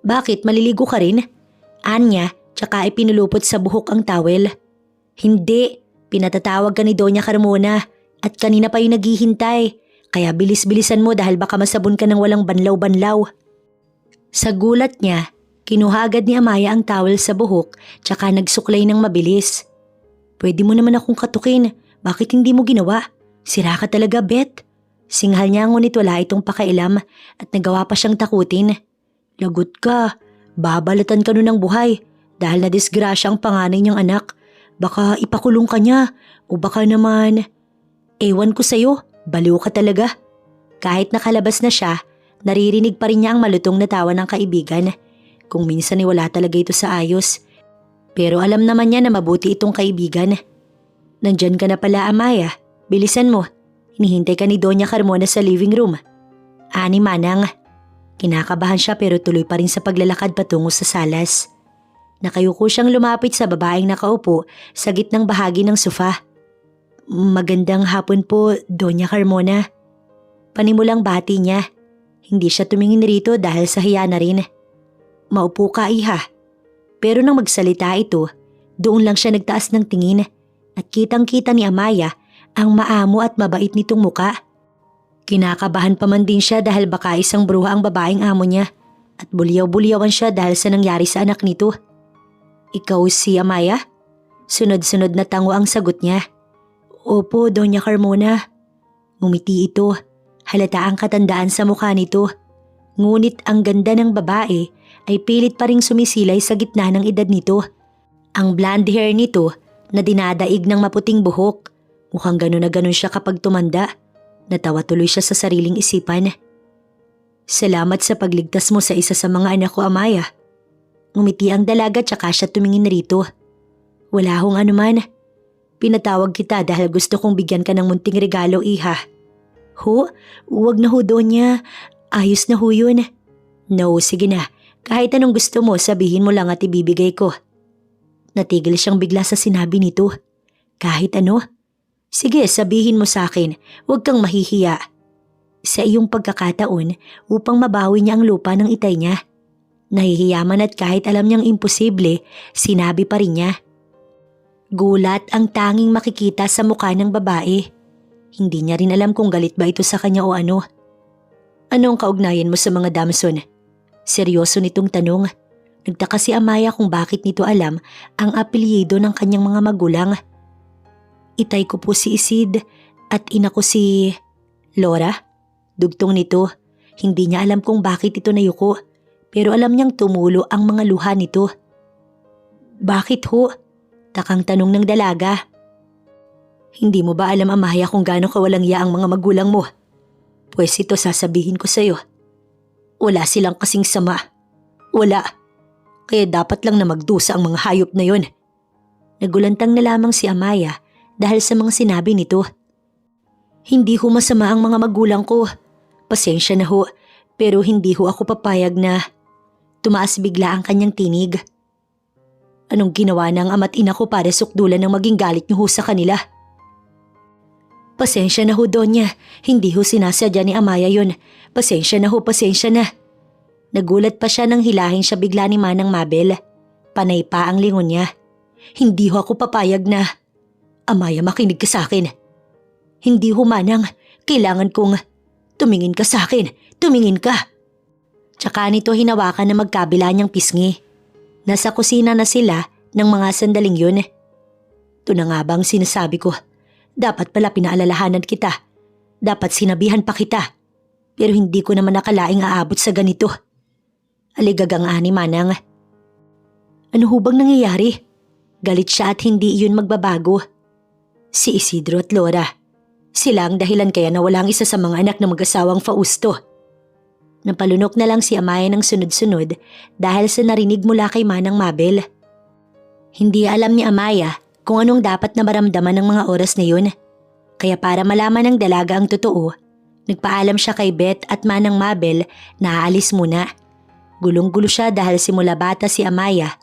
Bakit, maliligo ka rin? Anya, tsaka ipinulupot sa buhok ang towel. Hindi, pinatatawag ka ni Doña Carmona at kanina pa yung naghihintay. Kaya bilis-bilisan mo dahil baka masabon ka ng walang banlaw-banlaw. Sa gulat niya, kinuha agad ni Amaya ang towel sa buhok tsaka nagsuklay ng mabilis. Pwede mo naman akong katukin, bakit hindi mo ginawa? Sira ka talaga, Beth. Singhal niya ngunit wala itong pakailam at nagawa pa siyang takutin. Lagot ka, babalatan ka nun ng buhay dahil nadisgrasya ang panganay niyang anak. Baka ipakulong ka niya o baka naman… Ewan ko sa'yo, baliw ka talaga. Kahit nakalabas na siya, naririnig pa rin niya ang malutong na tawa ng kaibigan. Kung minsan ay wala talaga ito sa ayos. Pero alam naman niya na mabuti itong kaibigan. Nandyan ka na pala, Amaya. Bilisan mo. Hinihintay ka ni Doña Carmona sa living room. Ani Manang. Kinakabahan siya pero tuloy pa rin sa paglalakad patungo sa salas. Nakayuko siyang lumapit sa babaeng nakaupo sa gitnang bahagi ng sofa. Magandang hapon po, Doña Carmona. Panimulang bati niya. Hindi siya tumingin rito dahil sa hiya na rin. Maupo ka, iha. Pero nang magsalita ito, doon lang siya nagtaas ng tingin at kitang-kita ni Amaya ang maamo at mabait nitong muka. Kinakabahan pa man din siya dahil baka isang bruha ang babaeng amo niya at bulyaw-bulyawan siya dahil sa nangyari sa anak nito. Ikaw si Amaya? Sunod-sunod na tango ang sagot niya. Opo, Doña Carmona. Ngumiti ito. Halata ang katandaan sa mukha nito. Ngunit ang ganda ng babae ay pilit pa ring sumisilay sa gitna ng edad nito. Ang blonde hair nito na dinadaig ng maputing buhok. Mukhang gano'n na gano'n siya kapag tumanda. Natawa tuloy siya sa sariling isipan. Salamat sa pagligtas mo sa isa sa mga anak ko, Amaya. Ngumiti ang dalaga tsaka siya tumingin rito. Wala hong anuman. Pinatawag kita dahil gusto kong bigyan ka ng munting regalo, iha. Ho? Huwag na ho, Donya. Ayos na ho yun. No, sige na. Kahit anong gusto mo, sabihin mo lang at ibibigay ko. Natigil siyang bigla sa sinabi nito. Kahit ano? Sige, sabihin mo sa akin. Huwag kang mahihiya. Sa iyong pagkakataon upang mabawi niya ang lupa ng itay niya. Nahihiya man at kahit alam niyang imposible, sinabi pa rin niya. Gulat ang tanging makikita sa mukha ng babae. Hindi niya rin alam kung galit ba ito sa kanya o ano. Anong kaugnayan mo sa mga damson? Seryoso nitong tanong. Nagtaka si Amaya kung bakit nito alam ang apelyido ng kanyang mga magulang. Itay ko po si Isid at ina ko si… Laura? Dugtong nito. Hindi niya alam kung bakit ito nayuko, pero alam niyang tumulo ang mga luha nito. Bakit ho? Takang tanong ng dalaga. Hindi mo ba alam, Amaya, kung gaano kawalang iya ang mga magulang mo? Pues ito sasabihin ko sa'yo. Wala silang kasing sama. Wala. Kaya dapat lang na magdusa ang mga hayop na yon. Nagulantang na lamang si Amaya dahil sa mga sinabi nito. Hindi ho masama ang mga magulang ko. Pasensya na ho, pero hindi ho ako papayag na. Tumaas bigla ang kanyang tinig. Anong ginawa ng ama't ina ko para sukdulan ng maging galit niyo ho sa kanila? Pasensya na ho, Donya. Hindi ho sinasadya ni Amaya yon. Pasensya na ho, pasensya na. Nagulat pa siya nang hilahin siya bigla ni Manang Mabel. Panay pa ang lingon niya. Hindi ho ako papayag na. Amaya, makinig ka sa akin. Hindi ho, Manang. Kailangan kong tumingin ka sa akin. Tumingin ka. Tsaka nito hinawakan na magkabila niyang pisngi. Nasa kusina na sila ng mga sandaling yun. Ito na nga bang sinasabi ko? Dapat pala pinaalalahanan kita. Dapat sinabihan pa kita. Pero hindi ko naman nakalaing aabot sa ganito. Aligagang ani, Manang. Ano ho bang nangyayari? Galit siya at hindi iyon magbabago. Si Isidro at Laura. Sila ang dahilan kaya nawala ang isa sa mga anak ng mag-asawang Fausto. Napalunok na lang si Amaya ng sunod-sunod dahil sa narinig mula kay Manang Mabel. Hindi alam ni Amaya kung anong dapat na maramdaman ng mga oras na yun. Kaya para malaman ng dalaga ang totoo, nagpaalam siya kay Beth at Manang Mabel na aalis muna. Gulong-gulo siya dahil simula bata si Amaya.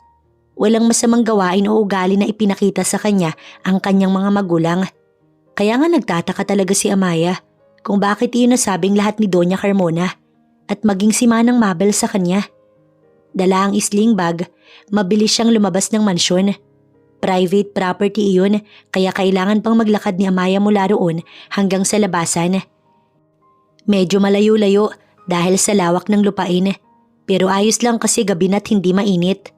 Walang masamang gawain o ugali na ipinakita sa kanya ang kanyang mga magulang. Kaya nga nagtataka talaga si Amaya kung bakit iyon nasabing lahat ni Doña Carmona at maging si Manang Mabel sa kanya. Dala ang sling bag, mabilis siyang lumabas ng mansyon. Private property iyon kaya kailangan pang maglakad ni Amaya mula roon hanggang sa labasan. Medyo malayo-layo dahil sa lawak ng lupain, pero ayos lang kasi gabi na't hindi mainit.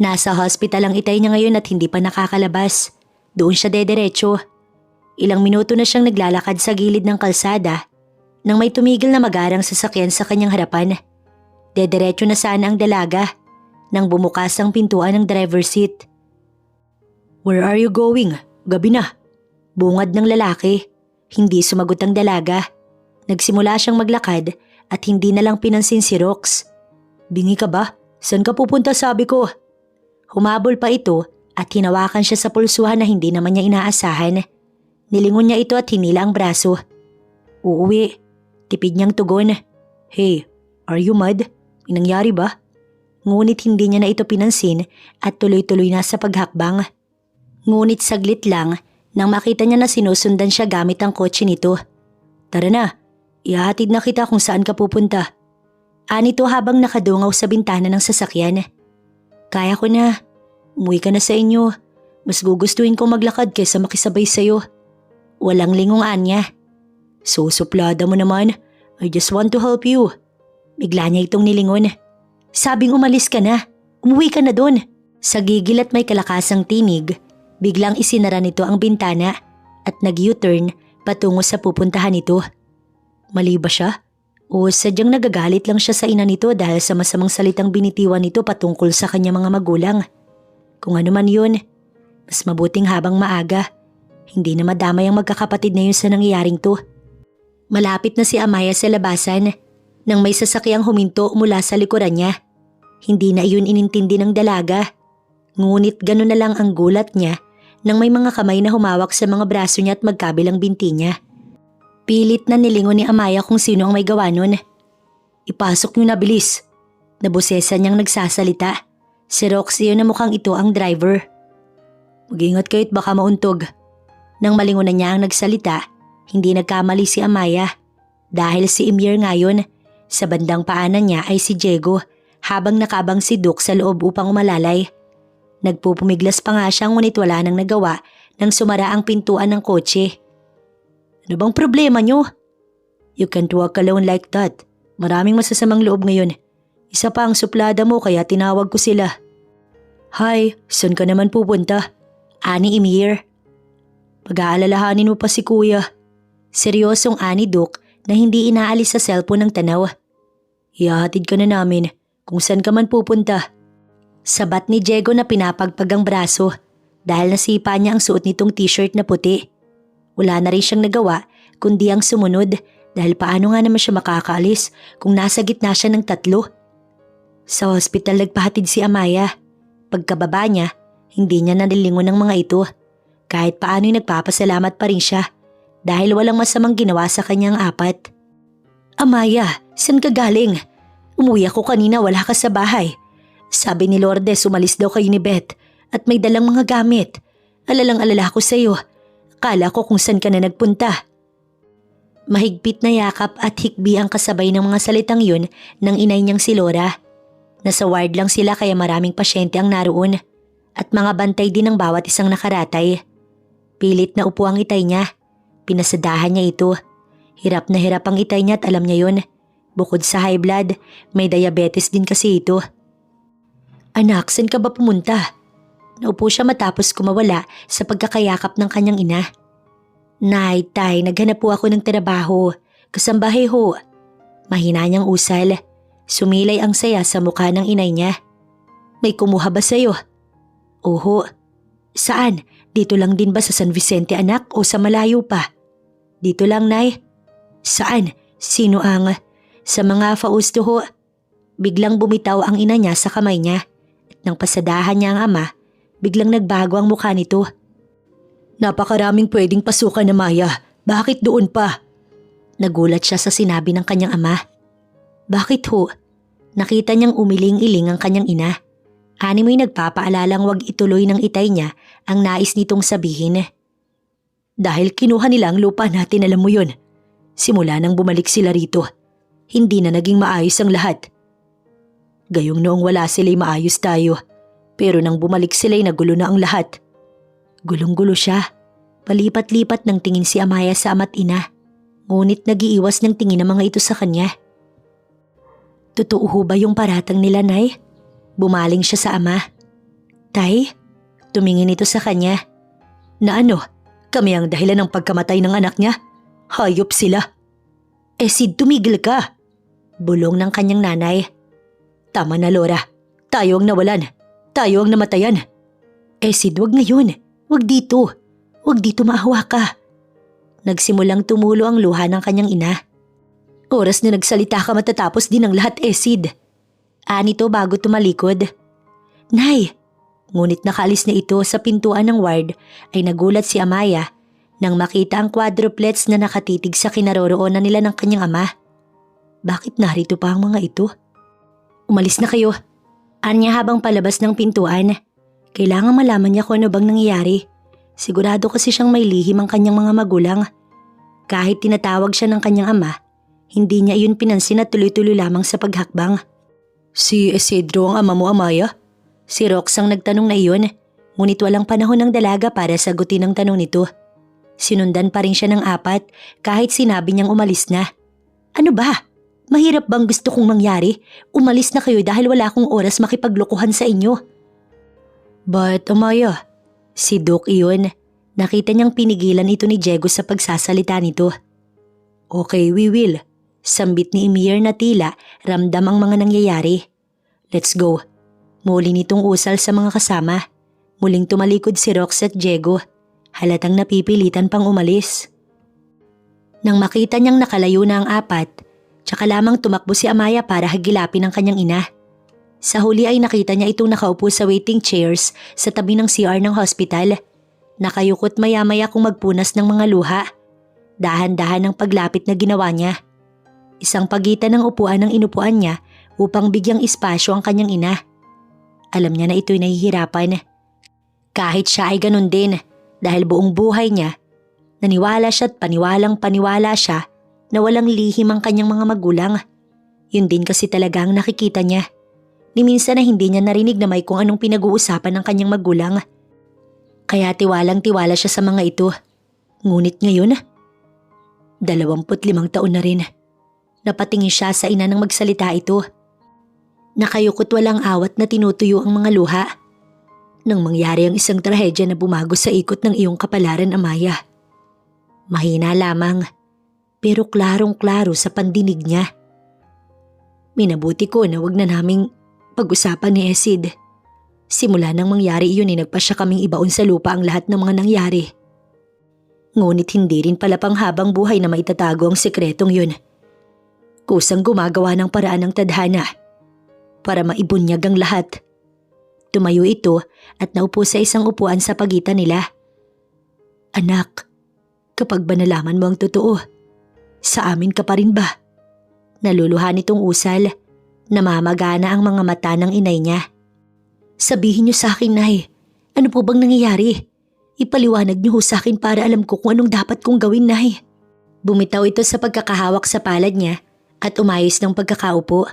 Nasa hospital ang itay niya ngayon at hindi pa nakakalabas. Doon siya dederecho. Ilang minuto na siyang naglalakad sa gilid ng kalsada nang may tumigil na magarang sasakyan sa kanyang harapan. Dederecho na sana ang dalaga nang bumukas ang pintuan ng driver's seat. Where are you going? Gabi na. Bungad ng lalaki. Hindi sumagot ang dalaga. Nagsimula siyang maglakad at hindi na lang pinansin si Rox. Bingi ka ba? Saan ka pupunta, sabi ko? Humabol pa ito at hinawakan siya sa pulsuhan na hindi naman niya inaasahan. Nilingon niya ito at hinila ang braso. Uuwi. Tipid niyang tugon. Hey, are you mad? May nangyari ba? Ngunit hindi niya na ito pinansin at tuloy-tuloy na sa paghakbang. Ngunit saglit lang nang makita niya na sinusundan siya gamit ang kotse nito. Tara na, ihahatid na kita kung saan ka pupunta. Anito habang nakadungaw sa bintana ng sasakyan. Kaya ko na. Umuwi ka na sa inyo. Mas gugustuhin kong maglakad kaysa makisabay sa'yo. Walang lingongan niya. Susuplada mo naman. I just want to help you. Bigla niya itong nilingon. Sabing umalis ka na. Umuwi ka na doon. Sa gigil at may kalakasang tinig, biglang isinara nito ang bintana at nag-U-turn patungo sa pupuntahan nito. Mali ba siya? O sadyang nagagalit lang siya sa ina nito dahil sa masamang salitang binitiwan nito patungkol sa kanyang mga magulang? Kung ano man yun, mas mabuting habang maaga. Hindi na madamay ang magkakapatid na yun sa nangyayaring to. Malapit na si Amaya sa labasan nang may sasakyang huminto mula sa likuran niya. Hindi na iyon inintindi ng dalaga. Ngunit gano'n na lang ang gulat niya nang may mga kamay na humawak sa mga braso niya at magkabilang binti niya. Pilit na nilingon ni Amaya kung sino ang may gawa nun. Ipasok niyo na bilis. Nabosesa niyang nagsasalita. Si Roxy yun na mukhang ito ang driver. Mag-ingat kayo't baka mauntog. Nang malingunan niya ang nagsalita, hindi nagkamali si Amaya. Dahil si Emir ngayon, sa bandang paanan niya ay si Diego habang nakabang si Duke sa loob upang umalalay. Nagpupumiglas pa nga siya ngunit wala nang nagawa nang sumara ang pintuan ng kotse. Ano bang problema niyo? You can't walk alone like that. Maraming masasamang loob ngayon. Isa pa ang suplada mo kaya tinawag ko sila. Hi, saan ka naman pupunta? Ani Emir. Pag-aalalahanin mo pa si kuya. Seryosong ani Duke na hindi inaalis sa cellphone ng tanaw. Ihahatid ka na namin kung saan ka man pupunta. Sabat ni Diego na pinapagpag ang braso dahil nasipa niya ang suot nitong t-shirt na puti. Wala na rin siyang nagawa kundi ang sumunod dahil paano nga naman siya makakaalis kung nasa gitna siya ng tatlo. Sa hospital nagpahatid si Amaya. Pagkababa niya, hindi niya nanilingon ng mga ito. Kahit paano'y nagpapasalamat pa rin siya dahil walang masamang ginawa sa kanyang apat. Amaya, saan ka galing? Umuwi ako kanina, wala ka sa bahay. Sabi ni Lourdes umalis daw kayo ni Beth at may dalang mga gamit. Alalang-alala ko sa iyo. Akala ko kung saan ka na nagpunta. Mahigpit na yakap at hikbi ang kasabay ng mga salitang yun ng inay niyang si Laura. Nasa ward lang sila kaya maraming pasyente ang naroon at mga bantay din ng bawat isang nakaratay. Pilit na upo ang itay niya. Pinasadahan niya ito. Hirap na hirap ang itay niya at alam niya yun. Bukod sa high blood, may diabetes din kasi ito. Anak, saan ka ba pumunta? Naupo siya matapos kumawala sa pagkakayakap ng kanyang ina. Nay, tay, naghanap po ako ng trabaho. Kasambahay ho. Mahina niyang usal. Sumilay ang saya sa mukha ng inay niya. May kumuha ba sa'yo? Oho. Saan? Dito lang din ba sa San Vicente anak o sa malayo pa? Dito lang, nay. Saan? Sino ang? Sa mga Fausto ho. Biglang bumitaw ang ina niya sa kamay niya. At nang pasadahan niya ang ama, biglang nagbago ang mukha nito. Napakaraming pwedeng pasukan na Maya. Bakit doon pa? Nagulat siya sa sinabi ng kanyang ama. Bakit ho? Nakita niyang umiling-iling ang kanyang ina. Animoy nagpapaalalang wag ituloy ng itay niya ang nais nitong sabihin. Dahil kinuha nila ang lupa natin, alam mo yun. Simula nang bumalik sila rito, hindi na naging maayos ang lahat. Gayong noong wala sila'y maayos tayo. Pero nang bumalik sila'y nagulo na ang lahat. Gulong-gulo siya. Palipat-lipat ng tingin si Amaya sa ama't ina. Ngunit nagiiwas ng tingin ng mga ito sa kanya. Totoo ho ba yung paratang nila, Nay? Bumaling siya sa ama. Tay? Tumingin ito sa kanya. Na ano? Kami ang dahilan ng pagkamatay ng anak niya? Hayop sila. Sid, tumigil ka. Bulong ng kanyang nanay. Tama na, Laura. Tayo ang nawalan. Tayo ang namatayan. Sid, wag ngayon. Wag dito. Wag dito maawa ka. Nagsimulang tumulo ang luha ng kanyang ina. Oras na nagsalita ka matatapos din ang lahat, Sid. Anito bago tumalikod. Nay! Ngunit nakaalis na ito sa pintuan ng ward ay nagulat si Amaya nang makita ang quadruplets na nakatitig sa kinaroroonan nila ng kanyang ama. Bakit narito pa ang mga ito? Umalis na kayo. Anya habang palabas ng pintuan. Kailangan malaman niya kung ano bang nangyayari. Sigurado kasi siyang may lihim ang kanyang mga magulang. Kahit tinatawag siya ng kanyang ama, hindi niya iyon pinansin at tuloy-tuloy lamang sa paghakbang. Si Isidro ang ama mo, Amaya? Si Rox ang nagtanong na iyon, ngunit walang panahon ng dalaga para sagutin ang tanong nito. Sinundan pa rin siya ng apat kahit sinabi niyang umalis na. Ano ba? Mahirap bang gusto kong mangyari? Umalis na kayo dahil wala akong oras makipaglokohan sa inyo. But Amaya, si Doc iyon. Nakita niyang pinigilan ito ni Diego sa pagsasalita nito. Okay, we will. Sambit ni Emir na tila ramdam ang mga nangyayari. Let's go. Muli nitong usal sa mga kasama. Muling tumalikod si Rox at Diego. Halatang napipilitan pang umalis. Nang makita niyang nakalayo na ang apat, tsaka lamang tumakbo si Amaya para hagilapin ang kanyang ina. Sa huli ay nakita niya itong nakaupo sa waiting chairs sa tabi ng CR ng hospital. Nakayukot maya-maya kung magpunas ng mga luha. Dahan-dahan ang paglapit na ginawa niya. Isang pagitan ng upuan ng inupuan niya upang bigyang espasyo ang kanyang ina. Alam niya na ito'y nahihirapan. Kahit siya ay ganun din dahil buong buhay niya, naniwala siya at paniwalang-paniwala siya na walang lihim ang kanyang mga magulang. Yun din kasi talaga ang nakikita niya. Ni minsan na hindi niya narinig na may kung anong pinag-uusapan ng kanyang magulang. Kaya tiwalang-tiwala siya sa mga ito. Ngunit ngayon, 25 taon na rin. Napatingin siya sa ina nang magsalita ito. Nakayukot walang awat na tinutuyo ang mga luha. Nang mangyari ang isang trahedya na bumago sa ikot ng iyong kapalaran, Amaya. Mahina lamang, pero klarong-klaro sa pandinig niya. Minabuti ko na wag na naming pag-usapan ni Esid. Simula nang mangyari iyon ay nagpasya kaming ibaon sa lupa ang lahat ng mga nangyari. Ngunit hindi rin pala panghabang buhay na maitatago ang sekretong yun. Kusang gumagawa ng paraan ng tadhana para maibunyag ang lahat. Tumayo ito at naupo sa isang upuan sa pagitan nila. Anak, kapag ba nalaman mo ang totoo, sa amin ka pa rin ba? Naluluhan itong usal. Namamagana ang mga mata ng inay niya. Sabihin niyo sa akin, Nay, ano po bang nangyayari? Ipaliwanag niyo sa akin para alam ko kung anong dapat kong gawin, Nay. Bumitaw ito sa pagkakahawak sa palad niya at umayos ng pagkakaupo.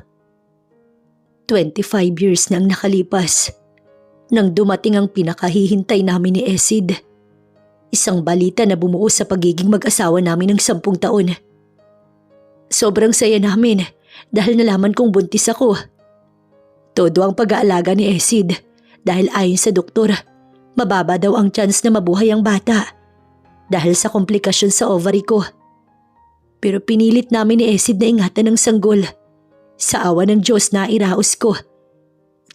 25 years na ang nakalipas nang dumating ang pinakahihintay namin ni Esid. Isang balita na bumuo sa pagiging mag-asawa namin ng 10 taon. Sobrang saya namin dahil nalaman kong buntis ako. Todo ang pag-aalaga ni Esid dahil ayon sa doktor, mababa daw ang chance na mabuhay ang bata dahil sa komplikasyon sa ovary ko. Pero pinilit namin ni Esid na ingatan ng sanggol. Sa awa ng Diyos na iraos ko.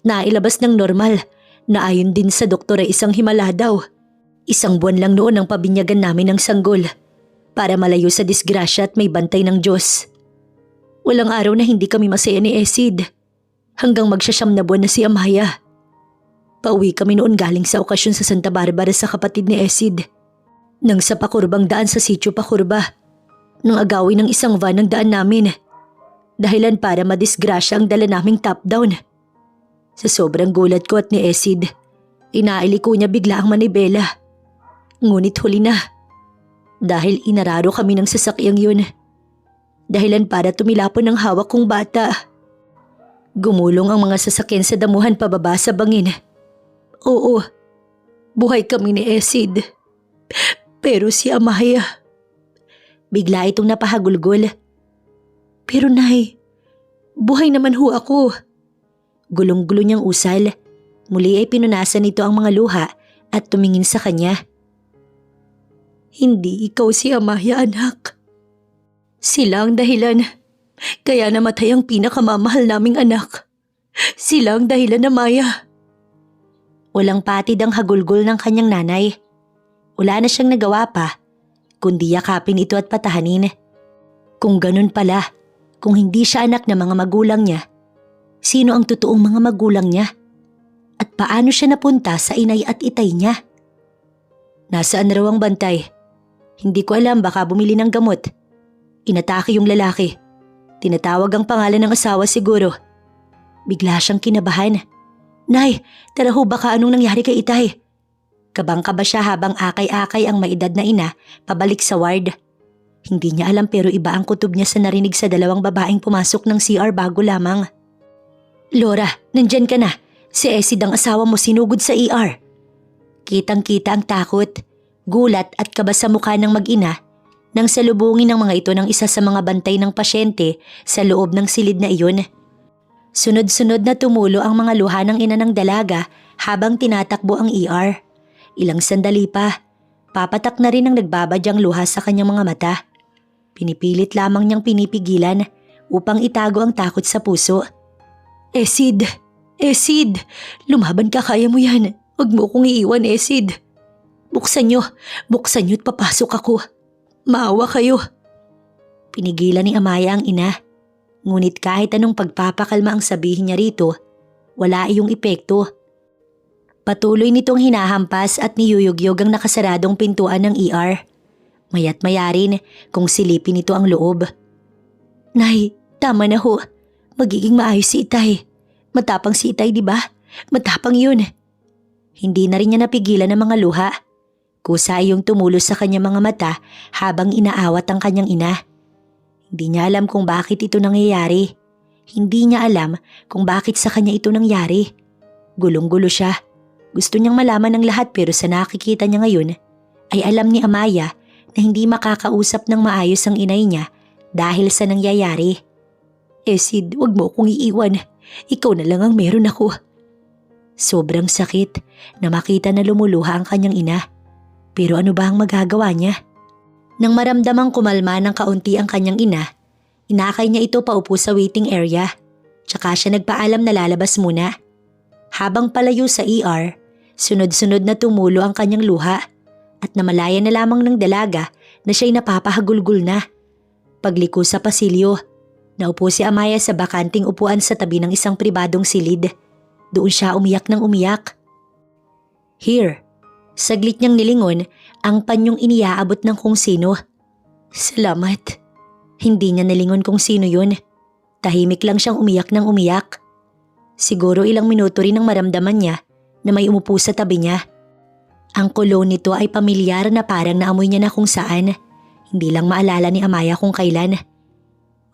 Nailabas ng normal na ayon din sa doktor ay isang himala daw. 1 buwan lang noon ang pabinyagan namin ng sanggol para malayo sa disgrasya at may bantay ng Diyos. Walang araw na hindi kami masaya ni Esid hanggang magsasyam na buwan na si Amaya. Pauwi kami noon galing sa okasyon sa Santa Barbara sa kapatid ni Esid. Nang sa pakurbang daan sa sitio Pakurba, nang agawin ng isang van ang daan namin. Dahilan para madisgrasya ang dala naming top down. Sa sobrang gulat ko at ni Esid, inailiko niya bigla ang manibela. Ngunit huli na. Dahil inararo kami ng sasakyang yun. Dahilan para tumilapon ang hawak kong bata. Gumulong ang mga sasakyan sa damuhan pababa sa bangin. Oo, buhay kami ni Esid. Pero si Amaya, bigla itong napahagulgol. Pero Nay, buhay naman ho ako. Gulong-gulo niyang usal. Muli ay pinunasan nito ang mga luha at tumingin sa kanya. Hindi ikaw si Amaya, anak. Sila ang dahilan. Kaya namatay ang pinakamamahal naming anak. Sila ang dahilan, Amaya. Walang patid ang hagulgol ng kanyang nanay. Wala na siyang nagawa pa, kundi yakapin ito at patahanin. Kung ganun pala, kung hindi siya anak ng mga magulang niya, sino ang totoong mga magulang niya? At paano siya napunta sa inay at itay niya? Nasaan raw ang bantay? Hindi ko alam, baka bumili ng gamot. Inatake yung lalaki. Tinatawag ang pangalan ng asawa siguro. Bigla siyang kinabahan. Nay, tara ho, baka anong nangyari kay itay? Kabang-kaba siya habang akay-akay ang maedad na ina pabalik sa ward. Hindi niya alam pero iba ang kutob niya sa narinig sa 2 babaeng pumasok ng CR bago lamang. Laura, nandyan ka na. Si Esid ang asawa mo sinugod sa ER. Kitang-kita ang takot, gulat at kaba sa mukha ng mag-ina nang salubungin ng mga ito ng isa sa mga bantay ng pasyente sa loob ng silid na iyon. Sunod-sunod na tumulo ang mga luha ng ina ng dalaga habang tinatakbo ang ER. Ilang sandali pa, papatak na rin ang nagbabadyang luha sa kanyang mga mata. Pinipilit lamang niyang pinipigilan upang itago ang takot sa puso. Esid! Esid! Lumaban ka, kaya mo yan. Huwag mo kong iiwan, Esid. Buksan niyo at papasok ako. Maawa kayo. Pinigilan ni Amaya ang ina. Ngunit kahit anong pagpapakalma ang sabihin niya rito, wala iyong epekto. Patuloy nitong hinahampas at niyuyugyog ang nakasaradong pintuan ng ER. Maya't maya rin kung silipin nito ang loob. Nay, tama na ho. Magiging maayos si itay. Matapang si itay, di ba? Matapang yun. Hindi na rin niya napigilan ang mga luha. Kusa yung tumulos sa kanyang mga mata habang inaawat ang kanyang ina. Hindi niya alam kung bakit ito nangyayari. Hindi niya alam kung bakit sa kanya ito nangyari. Gulong-gulo siya. Gusto niyang malaman ng lahat pero sa nakikita niya ngayon ay alam ni Amaya na hindi makakausap ng maayos ang inay niya dahil sa nangyayari. Esid, wag mo akong iiwan. Ikaw na lang ang meron ako. Sobrang sakit na makita na lumuluha ang kanyang ina. Pero ano ba ang magagawa niya? Nang maramdamang kumalma ng kaunti ang kanyang ina, inakay niya ito paupo sa waiting area. Tsaka siya nagpaalam na lalabas muna. Habang palayo sa ER, sunod-sunod na tumulo ang kanyang luha at namalaya na lamang ng dalaga na siya'y napapahagulgul na. Pagliko sa pasilyo, naupo si Amaya sa bakanting upuan sa tabi ng isang pribadong silid. Doon siya umiyak ng umiyak. Here, saglit niyang nilingon ang panyong iniaabot ng kung sino. Salamat. Hindi niya nalingon kung sino yun. Tahimik lang siyang umiyak ng umiyak. Siguro ilang minuto rin ang maramdaman niya na may umupo sa tabi niya. Ang cologne nito ay pamilyar na parang naamoy niya na kung saan. Hindi lang maalala ni Amaya kung kailan.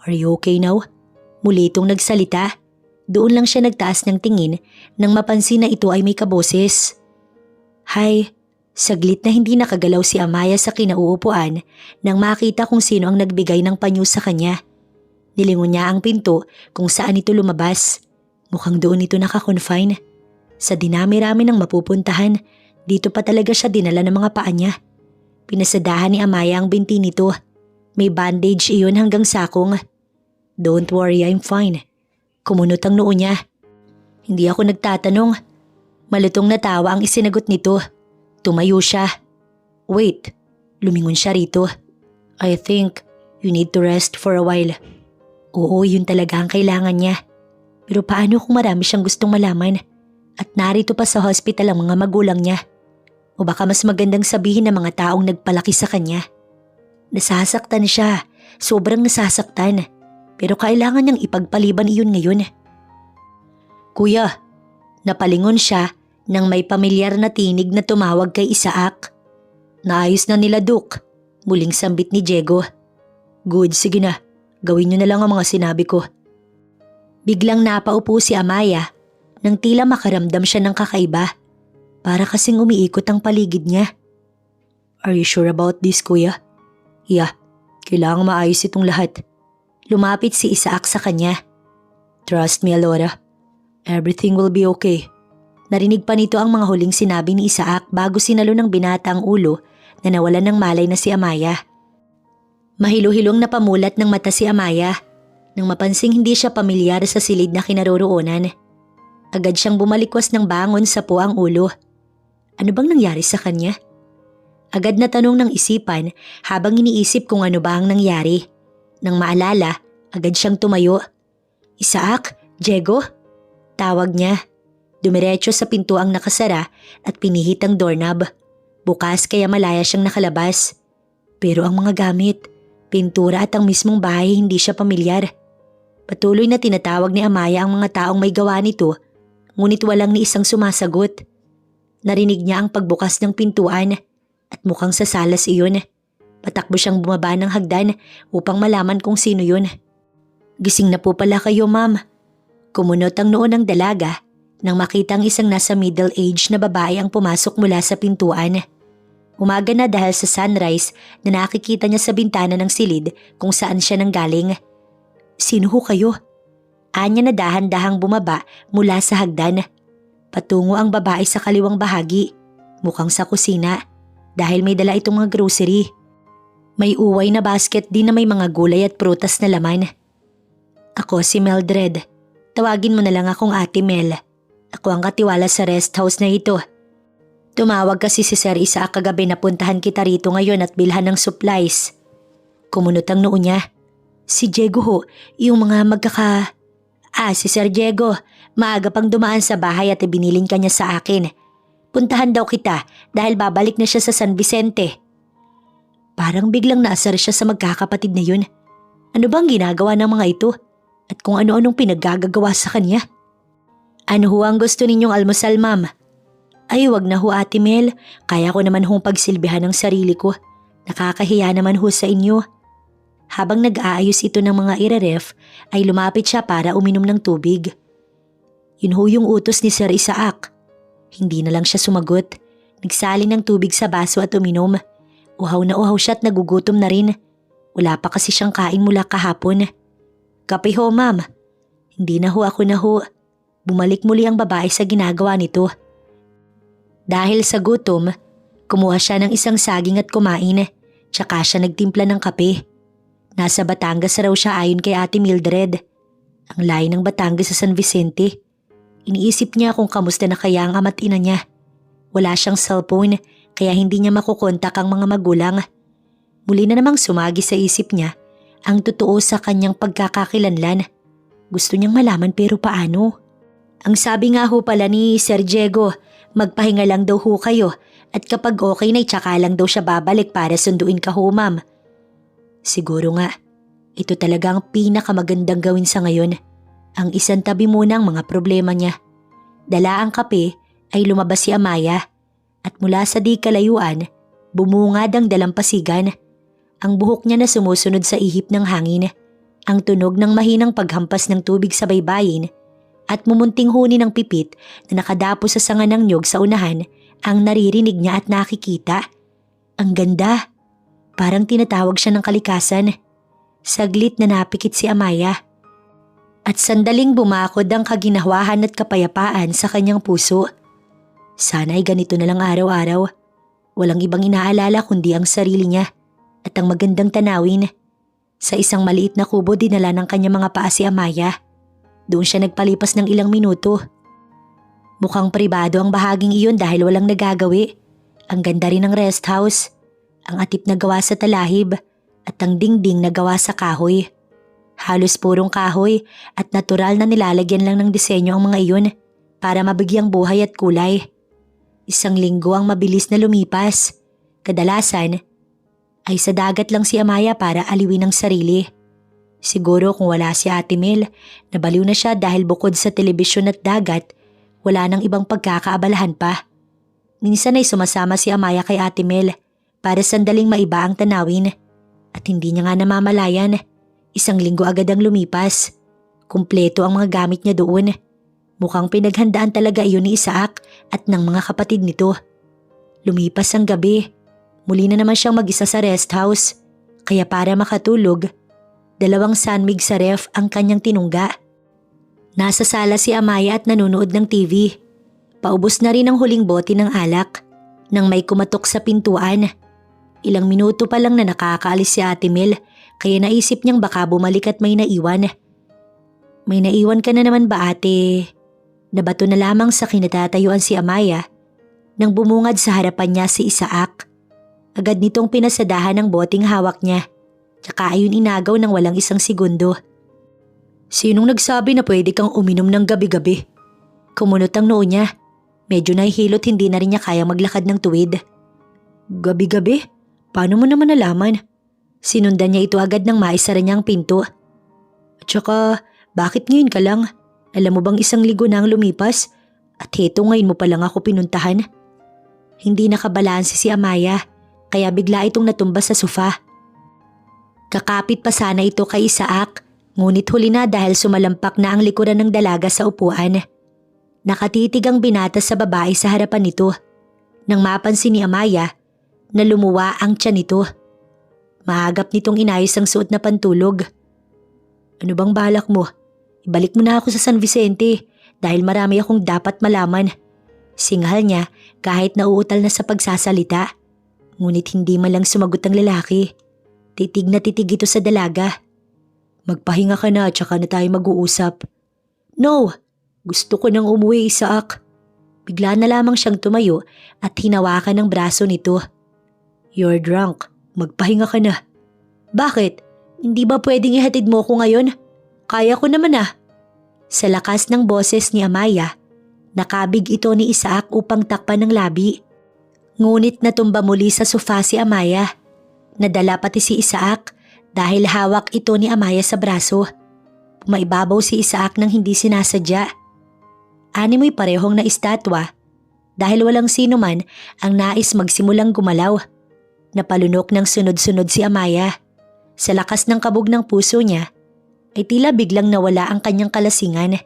Are you okay now? Muli itong nagsalita. Doon lang siya nagtaas ng tingin nang mapansin na ito ay may kaboses. Hay, saglit na hindi nakagalaw si Amaya sa kinauupuan nang makita kung sino ang nagbigay ng panyo sa kanya. Nilingon niya ang pinto kung saan ito lumabas. Mukhang doon ito nakakonfine. Sa dinami-rami ng mapupuntahan, dito pa talaga siya dinala ng mga paa niya. Pinasadahan ni Amaya ang binti nito. May bandage iyon hanggang sakong. Don't worry, I'm fine. Kumunot ang noo niya. Hindi ako nagtatanong. Malutong na tawa ang isinagot nito. Tumayo siya. Wait, lumingon siya rito. I think you need to rest for a while. Oo, yun talaga ang kailangan niya. Pero paano kung marami siyang gustong malaman at narito pa sa hospital ang mga magulang niya? O baka mas magandang sabihin ng mga taong nagpalaki sa kanya. Nasasaktan siya, sobrang nasasaktan. Pero kailangan niyang ipagpaliban iyon ngayon. Kuya, napalingon siya nang may pamilyar na tinig na tumawag kay Isaac. Naayos na nila, Duk. Muling sambit ni Diego. Good, sige na. Gawin niyo na lang ang mga sinabi ko. Biglang napaupo si Amaya nang tila makaramdam siya ng kakaiba. Para kasing umiikot ang paligid niya. Are you sure about this, kuya? Yeah, kailangang maayos itong lahat. Lumapit si Isaac sa kanya. Trust me, Alora. Everything will be okay. Narinig pa nito ang mga huling sinabi ni Isaac bago sinalo ng binata ang ulo na nawalan ng malay na si Amaya. Mahilo-hilong napamulat ng mata si Amaya nang mapansing hindi siya pamilyar sa silid na kinaroroonan. Agad siyang bumalikwas ng bangon sa puang ulo. Ano bang nangyari sa kanya? Agad na tanong ng isipan habang iniisip kung ano ba ang nangyari. Nang maalala, agad siyang tumayo. Isaac? Diego? Tawag niya. Dumiretso sa pinto ang nakasara at pinihit ang doorknob. Bukas kaya malaya siyang nakalabas. Pero ang mga gamit, pintura at ang mismong bahay hindi siya pamilyar. Patuloy na tinatawag ni Amaya ang mga taong may gawa nito, ngunit walang ni isang sumasagot. Narinig niya ang pagbukas ng pintuan at mukhang sa salas iyon. Patakbo siyang bumaba ng hagdan upang malaman kung sino yun. Gising na po pala kayo, ma'am. Kumunot ang noo ng dalaga nang makita ang isang nasa middle age na babae ang pumasok mula sa pintuan. Umaga na dahil sa sunrise na nakikita niya sa bintana ng silid kung saan siya nanggaling. Sino ho kayo? Anya na dahan-dahang bumaba mula sa hagdan. Patungo ang babae sa kaliwang bahagi, mukhang sa kusina dahil may dala itong mga grocery. May uway na basket din na may mga gulay at prutas na laman. Ako si Mildred. Tawagin mo na lang akong Ate Mel. Ako ang katiwala sa rest house na ito. Tumawag kasi si Sir Isaac kagabi na puntahan kita rito ngayon at bilhan ng supplies. Kumunot ang noo niya. Si Diego ho, yung mga si Sir Diego. Maaga pang dumaan sa bahay at ibinilin ka niya sa akin. Puntahan daw kita dahil babalik na siya sa San Vicente. Parang biglang naasar siya sa magkakapatid na yun. Ano bang ginagawa ng mga ito? At kung ano-anong pinaggagawa sa kanya? Ano ho ang gusto ninyong almusal, ma'am? Ay, wag na ho, Ate Mel. Kaya ko naman hong pagsilbihan ng sarili ko. Nakakahiya naman ho sa inyo. Habang nag-aayos ito ng mga ireref, ay lumapit siya para uminom ng tubig. Yun ho yung utos ni Sir Isaac. Hindi na lang siya sumagot. Nagsali ng tubig sa baso at uminom. Uhaw na uhaw siya at nagugutom na rin. Wala pa kasi siyang kain mula kahapon. Kape ho, ma'am. Hindi na ho, ako na ho. Bumalik muli ang babae sa ginagawa nito. Dahil sa gutom, kumuha siya ng isang saging at kumain. Tsaka siya nagtimpla ng kape. Nasa Batangas raw siya ayon kay Ate Mildred. Ang layo ng Batangas sa San Vicente. Iniisip niya kung kamusta na kaya ang ama't ina niya. Wala siyang cellphone kaya hindi niya makukontak ang mga magulang. Muli na namang sumagi sa isip niya ang totoo sa kanyang pagkakakilanlan. Gusto niyang malaman pero paano? Ang sabi nga ho pala ni Sir Diego, magpahinga lang daw ho kayo at kapag okay na tsaka lang daw siya babalik para sunduin ka ho ma'am. Siguro nga, ito talaga ang pinakamagandang gawin sa ngayon. Ang isang tabi muna ang mga problema niya. Dala ang kape ay lumabas si Amaya at mula sa di kalayuan, bumungad ang dalampasigan. Ang buhok niya na sumusunod sa ihip ng hangin, ang tunog ng mahinang paghampas ng tubig sa baybayin at mumunting huni ng pipit na nakadapo sa sanga ng nyog sa unahan ang naririnig niya at nakikita. Ang ganda, parang tinatawag siya ng kalikasan. Saglit na napikit si Amaya. At sandaling bumakod ang kaginhawahan at kapayapaan sa kanyang puso. Sana ay ganito na lang araw-araw. Walang ibang inaalala kundi ang sarili niya at ang magandang tanawin. Sa isang maliit na kubo dinala ng kanyang mga paa si Amaya. Doon siya nagpalipas ng ilang minuto. Mukhang pribado ang bahaging iyon dahil walang nagagawi. Ang ganda rin ng rest house. Ang atip na gawa sa talahib at ang dingding na gawa sa kahoy. Halos purong kahoy at natural na nilalagyan lang ng disenyo ang mga iyon para mabigyang buhay at kulay. Isang linggo ang mabilis na lumipas. Kadalasan ay sa dagat lang si Amaya para aliwin ang sarili. Siguro kung wala si Ate Mel, nabaliw na siya dahil bukod sa telebisyon at dagat, wala nang ibang pagkakaabalahan pa. Minsan ay sumasama si Amaya kay Ate Mel para sandaling maiba ang tanawin at hindi niya nga namamalayan. Isang linggo agad ang lumipas. Kumpleto ang mga gamit niya doon. Mukhang pinaghandaan talaga iyon ni Isaac at ng mga kapatid nito. Lumipas ang gabi. Muli na naman siyang mag-isa sa rest house. Kaya para makatulog, 2 sanmig sa ref ang kanyang tinungga. Nasa sala si Amaya at nanonood ng TV. Paubos na rin ang huling bote ng alak nang may kumatok sa pintuan. Ilang minuto pa lang na nakakaalis si Ate Mel kaya naisip niyang baka bumalik at may naiwan. May naiwan ka na naman ba ate? Nabato na lamang sa kinatatayuan si Amaya nang bumungad sa harapan niya si Isaac. Agad nitong pinasadahan ng boteng hawak niya tsaka ayun inagaw ng walang isang segundo. Sinong nagsabi na pwede kang uminom ng gabi-gabi? Kumunot ang noo niya. Medyo nahihilot hindi na rin niya kayang maglakad ng tuwid. Gabi-gabi? Paano mo naman nalaman? Sinundan niya ito agad nang maisara niya ang pinto. At saka, bakit ngayon ka lang? Alam mo bang isang linggo na ang lumipas? At heto ngayon mo pa lang ako pinuntahan? Hindi nakabalanse si Amaya, kaya bigla itong natumba sa sofa. Kakapit pa sana ito kay Isaac, ngunit huli na dahil sumalampak na ang likuran ng dalaga sa upuan. Nakatitig ang binata sa babae sa harapan nito. Nang mapansin ni Amaya na lumuwa ang tiyan nito. Maagap nitong inayos ang suot na pantulog. Ano bang balak mo? Ibalik mo na ako sa San Vicente dahil marami akong dapat malaman. Singhal niya kahit nauutal na sa pagsasalita. Ngunit hindi man lang sumagot ang lalaki. Titig na titig ito sa dalaga. Magpahinga ka na tsaka na tayo mag-uusap. No! Gusto ko nang umuwi, Isaac. Bigla na lamang siyang tumayo at hinawakan ng braso nito. You're drunk. Magpahinga ka na. Bakit? Hindi ba pwedeng ihatid mo ko ngayon? Kaya ko naman ah. Sa lakas ng boses ni Amaya, nakabig ito ni Isaac upang takpan ng labi. Ngunit natumba muli sa sofa si Amaya. Nadala pati si Isaac dahil hawak ito ni Amaya sa braso. Maibabaw si Isaac nang hindi sinasadya. Animoy parehong na estatwa dahil walang sino man ang nais magsimulang gumalaw. Napalunok ng sunod-sunod si Amaya. Sa lakas ng kabog ng puso niya, ay tila biglang nawala ang kanyang kalasingan.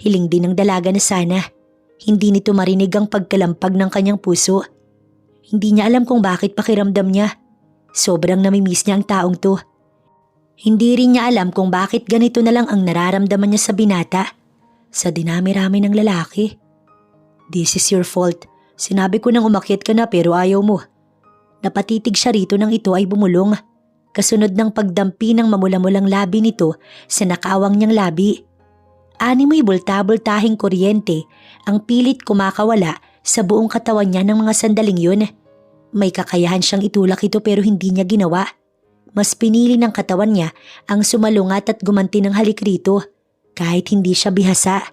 Hiling din ng dalaga na sana. Hindi nito marinig ang pagkalampag ng kanyang puso. Hindi niya alam kung bakit pakiramdam niya. Sobrang namimiss niya ang taong to. Hindi rin niya alam kung bakit ganito na lang ang nararamdaman niya sa binata. Sa dinami-rami ng lalaki. This is your fault. Sinabi ko nang umakyat ka na pero ayaw mo. Napatitig siya rito nang ito ay bumulong. Kasunod ng pagdampi ng mamula-mulang labi nito sa nakawang niyang labi. animoy bulta-bultahing kuryente ang pilit kumakawala sa buong katawan niya ng mga sandaling yun. May kakayahan siyang itulak ito pero hindi niya ginawa. Mas pinili ng katawan niya ang sumalungat at gumanti ng halik rito kahit hindi siya bihasa.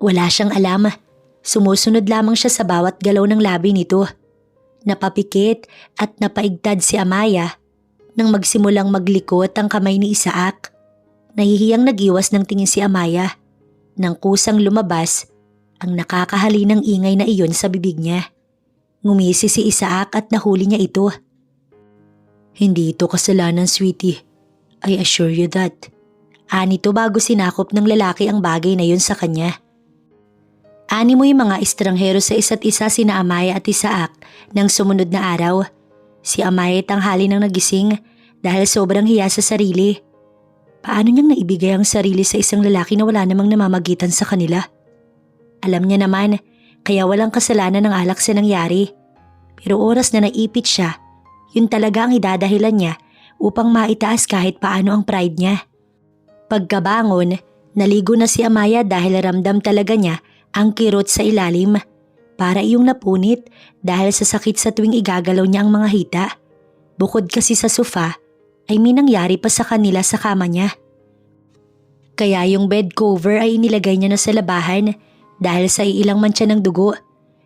Wala siyang alam. Sumusunod lamang siya sa bawat galaw ng labi nito. Napapikit at napaigtad si Amaya nang magsimulang maglikot ang kamay ni Isaac. Nahihiyang nag-iwas ng tingin si Amaya nang kusang lumabas ang nakakahalinang ingay na iyon sa bibig niya. Ngumisi si Isaac at nahuli niya ito. Hindi ito kasalanan, sweetie. I assure you that. Anito bago sinakop ng lalaki ang bagay na yun sa kanya. Animo yung mga estranghero sa isa't isa sina Amaya at Isaac ng sumunod na araw. Si Amaya tanghali nang nagising dahil sobrang hiya sa sarili. Paano niyang naibigay ang sarili sa isang lalaki na wala namang namamagitan sa kanila? Alam niya naman, kaya walang kasalanan ng alak sa nangyari. Pero oras na naipit siya, yun talaga ang idadahilan niya upang maitaas kahit paano ang pride niya. Pagkabangon, naligo na si Amaya dahil ramdam talaga niya ang kirot sa ilalim. Para iyong napunit dahil sa sakit sa tuwing igagalaw niya ang mga hita. Bukod kasi sa sofa, ay may nangyari pa sa kanila sa kama niya. Kaya yung bed cover ay inilagay niya na sa labahan dahil sa ilang mantsa ng dugo.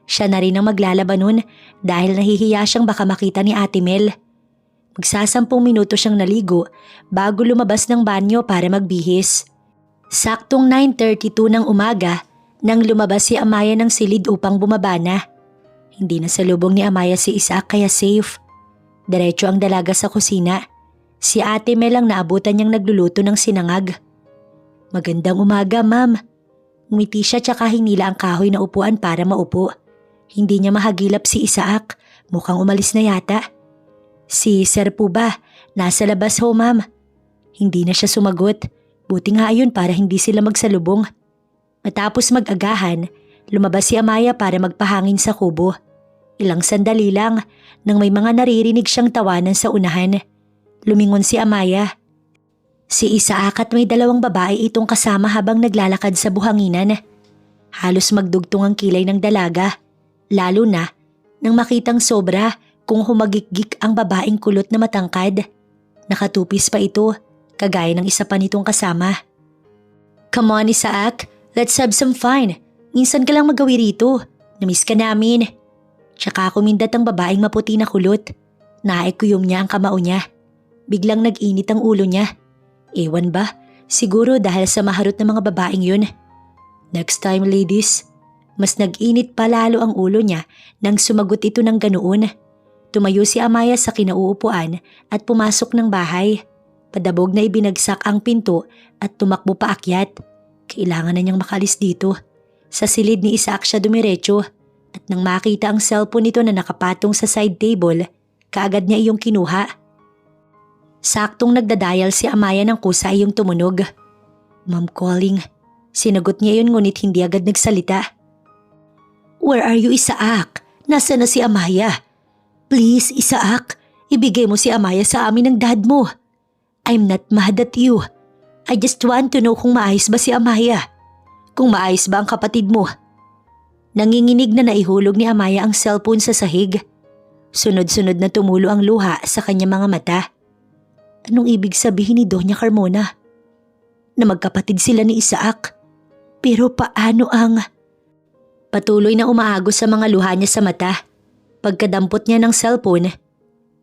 Siya na rin ang maglalaba nun dahil nahihiya siyang baka makita ni Ate Mel. Magsasampung minuto siyang naligo bago lumabas ng banyo para magbihis. Saktong 9:32 ng umaga nang lumabas si Amaya ng silid upang bumaba na. Hindi na salubong ni Amaya si Isaac kaya safe. Diretso ang dalaga sa kusina. Si Ate Mel ang naabutan niyang nagluluto ng sinangag. Magandang umaga, ma'am. Ngumiti siya tsaka hinila ang kahoy na upuan para maupo. Hindi niya mahagilap si Isaac. Mukhang umalis na yata. Si Sir po ba? Nasa labas ho, ma'am. Hindi na siya sumagot. Buti nga ayun para hindi sila magsalubong. Matapos mag-agahan, lumabas si Amaya para magpahangin sa kubo. Ilang sandali lang nang may mga naririnig siyang tawanan sa unahan. Lumingon si Amaya. Si Isaac at may dalawang babae itong kasama habang naglalakad sa buhanginan. Halos magdugtong ang kilay ng dalaga. Lalo na nang makitang sobra kung humagikgik ang babaeng kulot na matangkad. Nakatupis pa ito, kagaya ng isa pa nitong kasama. Come on, Isaac. Let's have some fun. Minsan ka lang magawi rito. Namiss ka namin. Tsaka kumindat ang babaeng maputi na kulot. Naikuyom niya ang kamao niya. Biglang nag-init ang ulo niya. Ewan ba? Siguro dahil sa maharot na mga babaeng yun. Next time, ladies. Mas nag-init pa lalo ang ulo niya nang sumagot ito ng ganoon. Tumayo si Amaya sa kinauupuan at pumasok ng bahay. Padabog na ibinagsak ang pinto at tumakbo paakyat. Kailangan na niyang makalis dito. Sa silid ni Isaac siya dumiretso at nang makita ang cellphone nito na nakapatong sa side table, kaagad niya iyong kinuha. Saktong nagdadial si Amaya ng kusa iyong tumunog. Ma'am calling. Sinagot niya yun ngunit hindi agad nagsalita. Where are you, Isaac? Nasaan na si Amaya? Please, Isaac, ibigay mo si Amaya sa amin ng dad mo. I'm not mad at you. I just want to know kung maayos ba si Amaya. Kung maayos ba ang kapatid mo. Nanginginig na naihulog ni Amaya ang cellphone sa sahig. Sunod-sunod na tumulo ang luha sa kanyang mga mata. Anong ibig sabihin ni Doña Carmona? Na magkapatid sila ni Isaac. Pero paano ang... Patuloy na umaagos sa mga luha niya sa mata. Pagkadampot niya ng cellphone,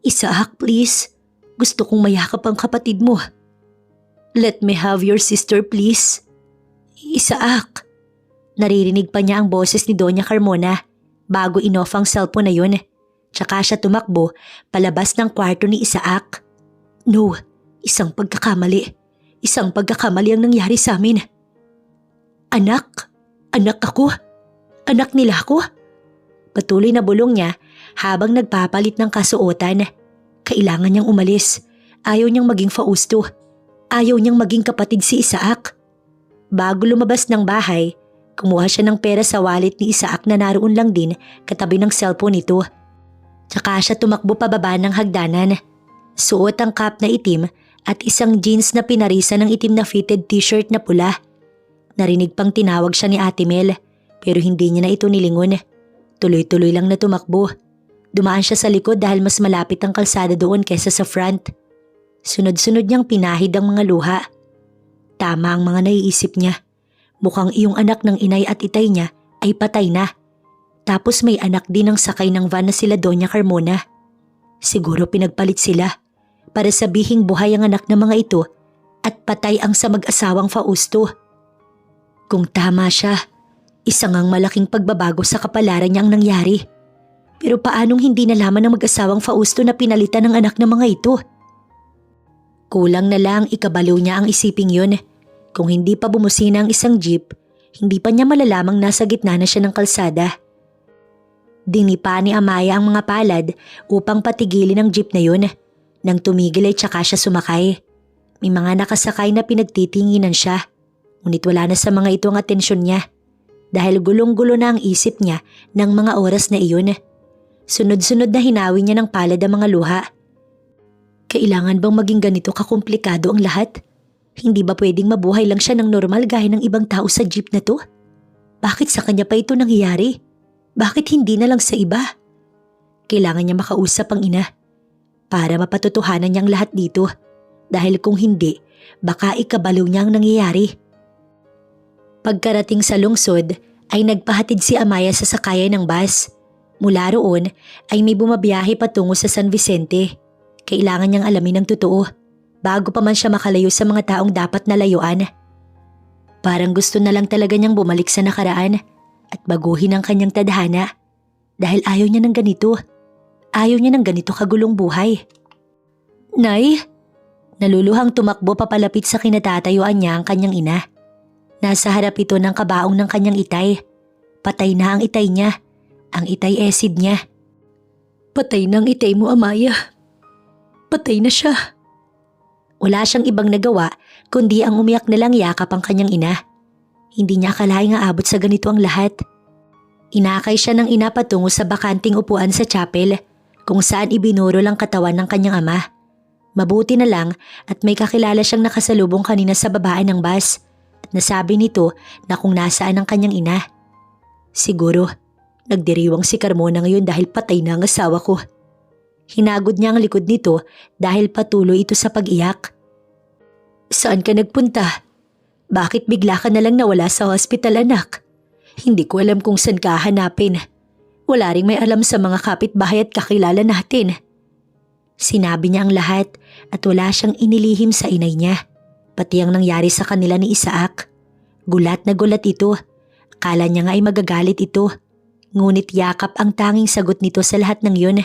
Isaac, please. Gusto kong mayakap ang kapatid mo. Let me have your sister, please. Isaac. Naririnig pa niya ang boses ni Doña Carmona bago inoff ang cellphone na yun. Tsaka siya tumakbo palabas ng kwarto ni Isaac. No, isang pagkakamali. Isang pagkakamali ang nangyari sa amin. Anak? Anak ako? Anak nila ako? Patuloy na bulong niya habang nagpapalit ng kasuotan. Kailangan niyang umalis. Ayaw niyang maging Fausto. Ayaw niyang maging kapatid si Isaac. Bago lumabas ng bahay, kumuha siya ng pera sa wallet ni Isaac na naroon lang din katabi ng cellphone nito. Tsaka siya tumakbo pababa ng hagdanan. Suot ang cap na itim at isang jeans na pinarisan ng itim na fitted t-shirt na pula. Narinig pang tinawag siya ni Ate Mel pero hindi niya na ito nilingon. Tuloy-tuloy lang na tumakbo. Dumaan siya sa likod dahil mas malapit ang kalsada doon kaysa sa front. Sunod-sunod niyang pinahid ang mga luha. Tama ang mga naiisip niya. Mukhang iyong anak ng inay at itay niya ay patay na. Tapos may anak din ang sakay ng van na sila Doña Carmona. Siguro pinagpalit sila para sabihing buhay ang anak ng mga ito at patay ang sa mag-asawang Fausto. Kung tama siya, isang ang malaking pagbabago sa kapalaran niya ang nangyari. Pero paanong hindi nalaman ng mag-asawang Fausto na pinalitan ng anak ng mga ito? Kulang na lang ikabaliw niya ang isiping yun. Kung hindi pa bumusina ang isang jeep, hindi pa niya malalamang nasa gitna na siya ng kalsada. Dinipa ni Amaya ang mga palad upang patigilin ang jeep na yun. Nang tumigil ay tsaka siya sumakay. May mga nakasakay na pinagtitinginan siya. Ngunit wala na sa mga ito ang atensyon niya. Dahil gulong-gulo na ang isip niya ng mga oras na iyon. Sunod-sunod na hinawi niya ng palad ang mga luha. Kailangan bang maging ganito kakomplikado ang lahat? Hindi ba pwedeng mabuhay lang siya ng normal gaya ng ibang tao sa jeep na to? Bakit sa kanya pa ito nangyayari? Bakit hindi na lang sa iba? Kailangan niya makausap ang ina para mapatotohanan niyang lahat dito. Dahil kung hindi, baka ikabaliw niya ang nangyayari. Pagkarating sa lungsod ay nagpahatid si Amaya sa sakayan ng bus. Mula roon ay may bumabiyahe patungo sa San Vicente. Kailangan niyang alamin ang totoo bago pa man siya makalayo sa mga taong dapat na layuan. Parang gusto na lang talaga niyang bumalik sa nakaraan at baguhin ang kanyang tadhana dahil ayaw niya ng ganito. Ayaw niya ng ganito kagulong buhay. Nay? Naluluhang tumakbo papalapit sa kinatatayuan niya ang kanyang ina. Nasa harap ito ng kabaong ng kanyang itay. Patay na ang itay niya. Ang itay acid niya. Patay na ang itay mo, Amaya. Patay na siya. Wala siyang ibang nagawa kundi ang umiyak na lang yakap ang kanyang ina. Hindi niya akalaing aabot sa ganito ang lahat. Inakay siya ng ina patungo sa bakanting upuan sa chapel kung saan ibinuro lang katawan ng kanyang ama. Mabuti na lang at may kakilala siyang nakasalubong kanina sa babaan ng bus at nasabi nito na kung nasaan ang kanyang ina. Siguro, nagdiriwang si Carmona ngayon dahil patay na ang asawa ko. Hinagod niya ang likod nito dahil patuloy ito sa pag-iyak. Saan ka nagpunta? Bakit bigla ka na lang nawala sa hospital, anak? Hindi ko alam kung saan ka hanapin. Wala ring may alam sa mga kapitbahay at kakilala natin. Sinabi niya ang lahat at wala siyang inilihim sa inay niya. Pati ang nangyari sa kanila ni Isaac. Gulat na gulat ito. Akala niya nga ay magagalit ito. Ngunit yakap ang tanging sagot nito sa lahat ng yun.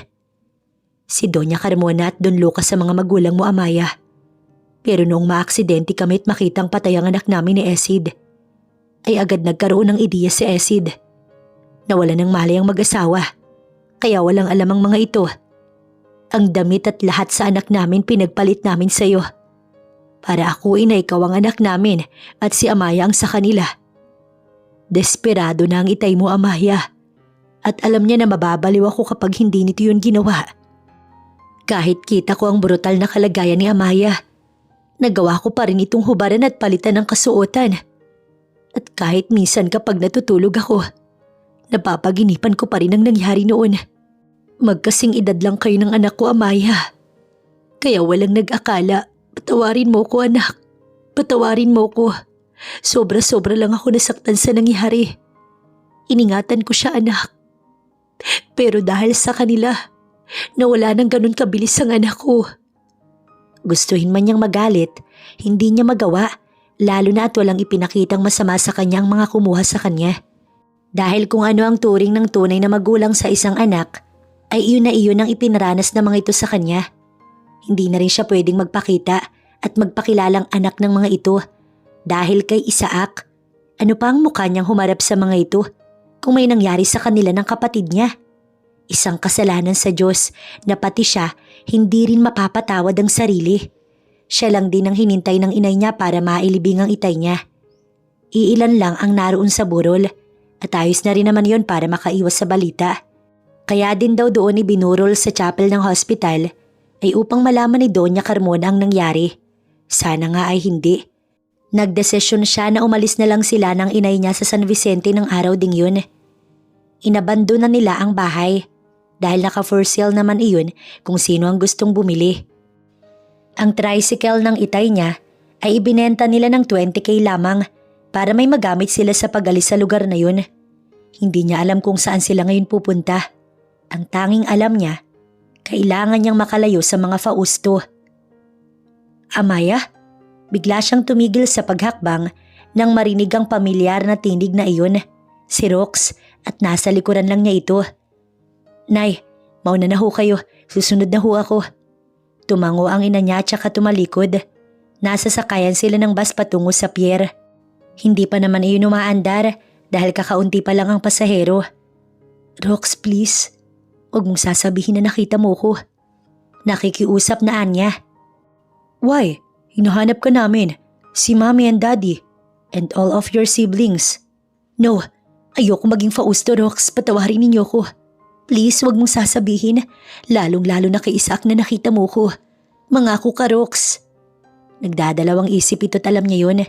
Si Doña Carmona at Don Lucas sa mga magulang mo, Amaya. Pero noong maaksidente kami at makitang patay ang anak namin ni Acid, ay agad nagkaroon ng ideya si Acid. Nawala ng malay ang mag-asawa, kaya walang alam ang mga ito. Ang damit at lahat sa anak namin pinagpalit namin sa iyo. Para akuin na ikaw ang anak namin at si Amaya ang sa kanila. Desperado na ang itay mo, Amaya. At alam niya na mababaliw ako kapag hindi nito yun ginawa. Kahit kita ko ang brutal na kalagayan ni Amaya, nagawa ko pa rin itong hubaran at palitan ng kasuotan. At kahit minsan kapag natutulog ako, napapaginipan ko pa rin ang nangyari noon. Magkasing edad lang kayo ng anak ko, Amaya. Kaya walang nag-akala. Patawarin mo ko, anak. Patawarin mo ko. Sobra-sobra lang ako nasaktan sa nangyari. Iningatan ko siya, anak. Pero dahil sa kanila, nawala ng ganun kabilis ang anak ko. Gustuhin man niyang magalit, hindi niya magawa, lalo na at walang ipinakitang masama sa kanya ang mga kumuha sa kanya. Dahil kung ano ang turing ng tunay na magulang sa isang anak, ay iyon na iyon ang ipinaranas ng mga ito sa kanya. Hindi na rin siya pwedeng magpakita at magpakilalang anak ng mga ito. Dahil kay Isaac, ano pa ang mukha niyang humarap sa mga ito kung may nangyari sa kanila ng kapatid niya? Isang kasalanan sa Diyos na pati siya hindi rin mapapatawad ang sarili. Siya lang din ang hinintay ng inay niya para mailibing ang itay niya. Iilan lang ang naroon sa burol at ayos na rin naman yon para makaiwas sa balita. Kaya din daw doon ibinurol sa chapel ng hospital ay upang malaman ni Doña Carmona ang nangyari. Sana nga ay hindi. Nagdesisyon siya na umalis na lang sila ng inay niya sa San Vicente ng araw ding yun. Inabando na nila ang bahay dahil naka-for sale naman iyon kung sino ang gustong bumili. Ang tricycle ng itay niya ay ibinenta nila ng 20k lamang para may magamit sila sa pag-alis sa lugar na yun. Hindi niya alam kung saan sila ngayon pupunta. Ang tanging alam niya, kailangan niyang makalayo sa mga Fausto. Amaya? Bigla siyang tumigil sa paghakbang nang marinig ang pamilyar na tinig na iyon, si Rox, at nasa likuran lang niya ito. Nay, mauna na ho kayo, susunod na ho ako. Tumango ang ina niya at saka tumalikod. Nasa sakayan sila ng bus patungo sa pier. Hindi pa naman iyon umaandar dahil kakaunti pa lang ang pasahero. Rox, please, huwag mong sasabihin na nakita mo ko. Nakikiusap na Anya. Why? Hinahanap ka namin, si Mommy and Daddy, and all of your siblings. No, ayoko maging Fausto, Rox, patawarin ninyo ko. Please, wag mong sasabihin, lalong-lalo na kay Isaac na nakita mo ko. Mangako ka, Rox. Nagdadalawang isip ito't alam niya yun,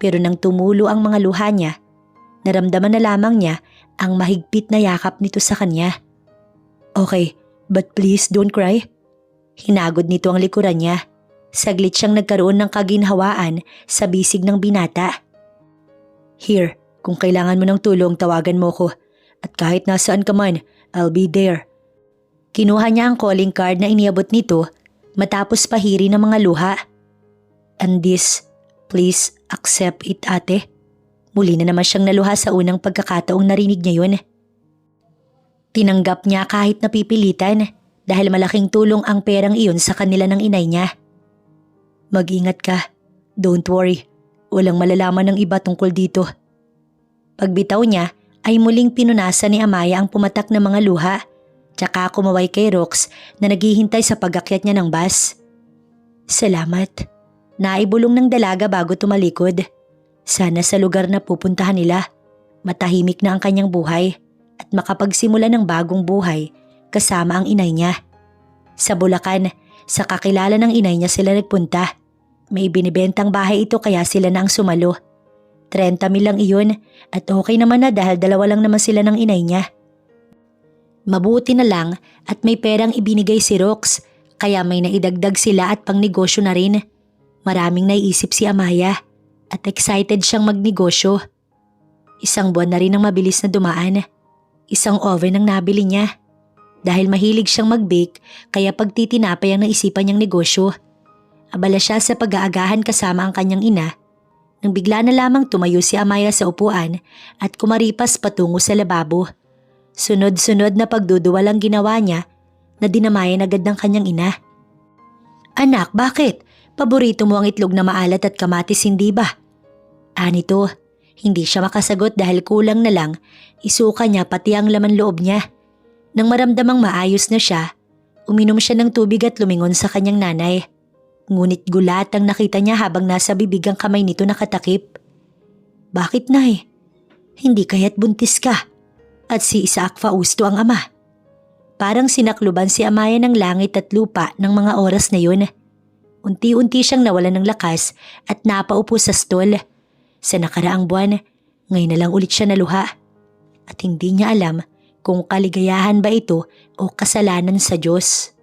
pero nang tumulo ang mga luha niya, naramdaman na lamang niya ang mahigpit na yakap nito sa kanya. Okay, but please don't cry. Hinagod nito ang likuran niya. Saglit siyang nagkaroon ng kaginhawaan sa bisig ng binata. Here, kung kailangan mo ng tulong, tawagan mo ko. At kahit nasaan ka man, I'll be there. Kinuha niya ang calling card na iniabot nito matapos pahiri ng mga luha. And this, please accept it, ate. Muli na naman siyang naluha sa unang pagkakataong narinig niya yun. Tinanggap niya kahit napipilitan dahil malaking tulong ang perang iyon sa kanila ng inay niya. Mag-ingat ka. Don't worry. Walang malalaman ng iba tungkol dito. Pagbitaw niya ay muling pinunasan ni Amaya ang pumatak na mga luha, tsaka kumaway kay Rox na naghihintay sa pag-akyat niya ng bus. Salamat. Naibulong ng dalaga bago tumalikod. Sana sa lugar na pupuntahan nila, matahimik na ang kanyang buhay at makapagsimula ng bagong buhay kasama ang inay niya. Sa Bulacan, sa kakilala ng inay niya sila nagpunta. May binibentang bahay ito kaya sila na ang sumalo. 30,000 lang iyon at okay naman na dahil dalawa lang naman sila ng inay niya. Mabuti na lang at may perang ibinigay si Rox kaya may naidagdag sila at pangnegosyo na rin. Maraming naiisip si Amaya at excited siyang magnegosyo. 1 buwan na rin ang mabilis na dumaan. 1 oven ang nabili niya. Dahil mahilig siyang mag-bake kaya pagtitinapay ang naisipan niyang negosyo. Abala siya sa pag-aagahan kasama ang kanyang ina nang bigla na lamang tumayo si Amaya sa upuan at kumaripas patungo sa lababo. Sunod-sunod na pagduduwal ang ginawa niya na dinamayan agad ng kanyang ina. Anak, bakit? Paborito mo ang itlog na maalat at kamatis, hindi ba? Anito, hindi siya makasagot dahil kulang na lang isuka niya pati ang laman loob niya. Nang maramdamang maayos na siya, uminom siya ng tubig at lumingon sa kanyang nanay. Ngunit gulat ang nakita niya habang nasa bibig ang kamay nito nakatakip. Bakit, Nay? Hindi kaya't buntis ka? At si Isaac Fausto ang ama? Parang sinakluban si Amaya ng langit at lupa ng mga oras na yun. Unti-unti siyang nawalan ng lakas at napaupo sa stall. Sa nakaraang buwan, ngayon na lang ulit siya naluha. At hindi niya alam kung kaligayahan ba ito o kasalanan sa Diyos.